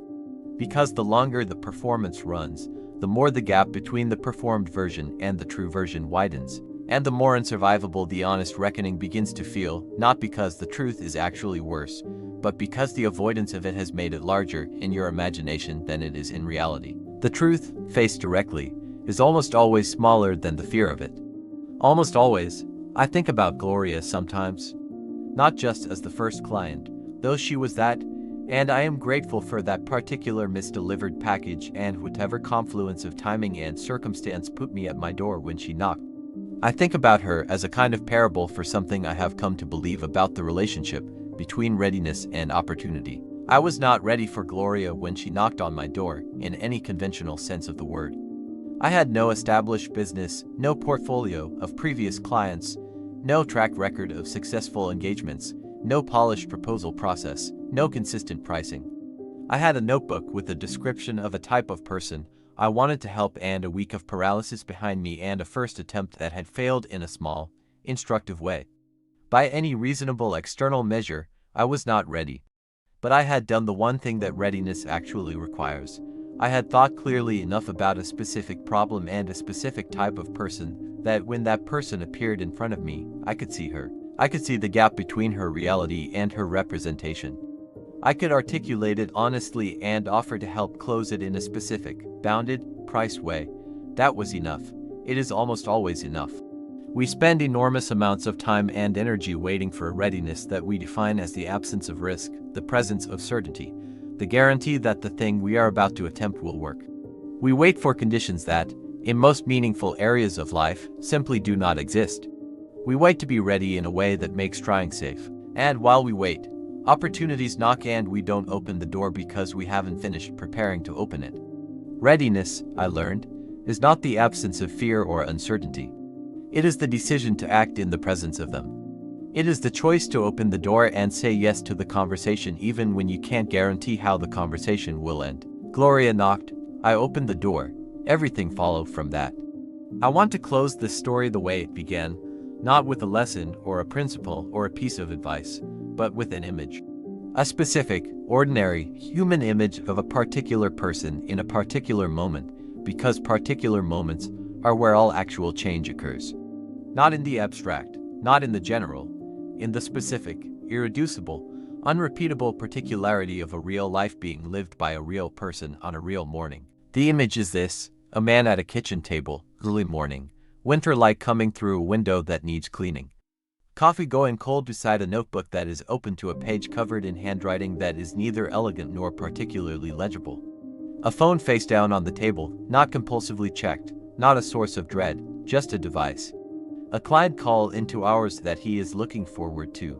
Because the longer the performance runs, the more the gap between the performed version and the true version widens, and the more unsurvivable the honest reckoning begins to feel, not because the truth is actually worse, but because the avoidance of it has made it larger in your imagination than it is in reality. The truth, faced directly, is almost always smaller than the fear of it. Almost always. I think about Gloria sometimes. Not just as the first client, though she was that, and I am grateful for that particular misdelivered package and whatever confluence of timing and circumstance put me at my door when she knocked. I think about her as a kind of parable for something I have come to believe about the relationship between readiness and opportunity. I was not ready for Gloria when she knocked on my door, in any conventional sense of the word. I had no established business, no portfolio of previous clients, no track record of successful engagements, no polished proposal process, no consistent pricing. I had a notebook with a description of a type of person I wanted to help and a week of paralysis behind me and a first attempt that had failed in a small, instructive way. By any reasonable external measure, I was not ready. But I had done the one thing that readiness actually requires. I had thought clearly enough about a specific problem and a specific type of person that when that person appeared in front of me, I could see her. I could see the gap between her reality and her representation. I could articulate it honestly and offer to help close it in a specific, bounded, priced way. That was enough. It is almost always enough. We spend enormous amounts of time and energy waiting for a readiness that we define as the absence of risk, the presence of certainty, the guarantee that the thing we are about to attempt will work. We wait for conditions that, in most meaningful areas of life, simply do not exist. We wait to be ready in a way that makes trying safe. And while we wait, opportunities knock and we don't open the door because we haven't finished preparing to open it. Readiness, I learned, is not the absence of fear or uncertainty. It is the decision to act in the presence of them. It is the choice to open the door and say yes to the conversation even when you can't guarantee how the conversation will end. Gloria knocked. I opened the door. Everything followed from that. I want to close this story the way it began, not with a lesson or a principle or a piece of advice, but with an image. A specific, ordinary, human image of a particular person in a particular moment, because particular moments are where all actual change occurs. Not in the abstract, not in the general, in the specific, irreducible, unrepeatable particularity of a real life being lived by a real person on a real morning. The image is this: a man at a kitchen table, early morning, winter light coming through a window that needs cleaning. Coffee going cold beside a notebook that is open to a page covered in handwriting that is neither elegant nor particularly legible. A phone face down on the table, not compulsively checked, not a source of dread, just a device. A client call into hours that he is looking forward to.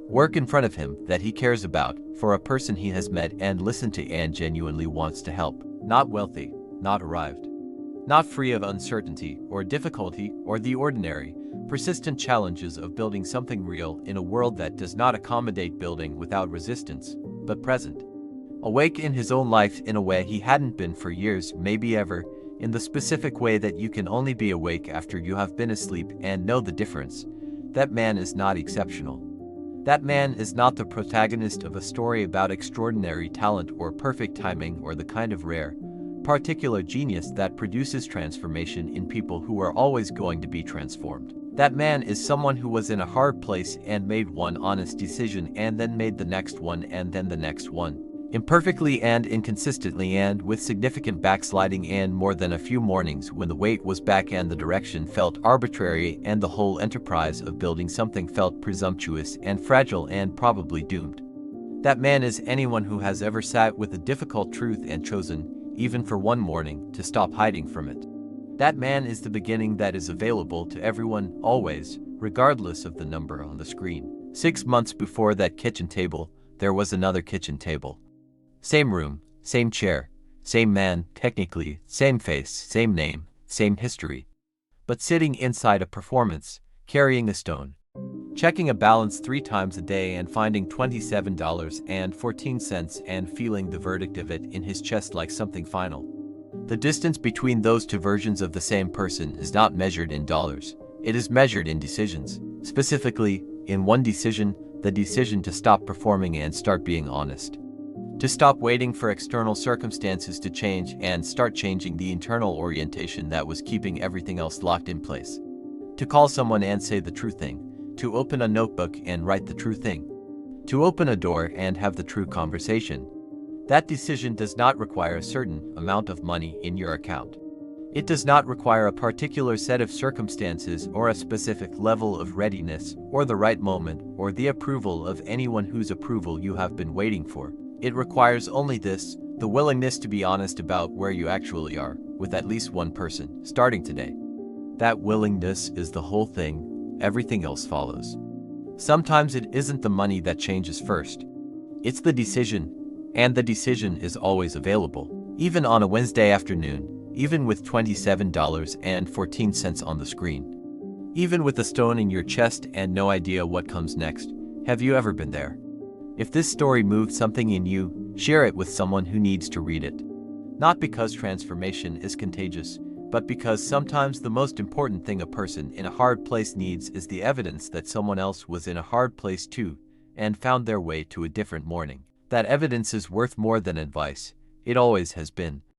Work in front of him that he cares about, for a person he has met and listened to and genuinely wants to help. Not wealthy, not arrived. Not free of uncertainty or difficulty or the ordinary, persistent challenges of building something real in a world that does not accommodate building without resistance, but present. Awake in his own life in a way he hadn't been for years, maybe ever, in the specific way that you can only be awake after you have been asleep and know the difference. That man is not exceptional. That man is not the protagonist of a story about extraordinary talent or perfect timing or the kind of rare, particular genius that produces transformation in people who are always going to be transformed. That man is someone who was in a hard place and made one honest decision and then made the next one and then the next one. Imperfectly and inconsistently and with significant backsliding and more than a few mornings when the weight was back and the direction felt arbitrary and the whole enterprise of building something felt presumptuous and fragile and probably doomed. That man is anyone who has ever sat with a difficult truth and chosen, even for one morning, to stop hiding from it. That man is the beginning that is available to everyone, always, regardless of the number on the screen. 6 months before that kitchen table, there was another kitchen table. Same room, same chair, same man, technically, same face, same name, same history. But sitting inside a performance, carrying a stone. Checking a balance 3 times a day and finding $27.14 and feeling the verdict of it in his chest like something final. The distance between those two versions of the same person is not measured in dollars. It is measured in decisions. Specifically, in one decision, the decision to stop performing and start being honest. To stop waiting for external circumstances to change and start changing the internal orientation that was keeping everything else locked in place. To call someone and say the true thing. To open a notebook and write the true thing. To open a door and have the true conversation. That decision does not require a certain amount of money in your account. It does not require a particular set of circumstances or a specific level of readiness or the right moment or the approval of anyone whose approval you have been waiting for. It requires only this, the willingness to be honest about where you actually are, with at least one person, starting today. That willingness is the whole thing, everything else follows. Sometimes it isn't the money that changes first. It's the decision, and the decision is always available. Even on a Wednesday afternoon, even with $27.14 on the screen. Even with a stone in your chest and no idea what comes next. Have you ever been there? If this story moved something in you, share it with someone who needs to read it. Not because transformation is contagious, but because sometimes the most important thing a person in a hard place needs is the evidence that someone else was in a hard place too, and found their way to a different morning. That evidence is worth more than advice. It always has been.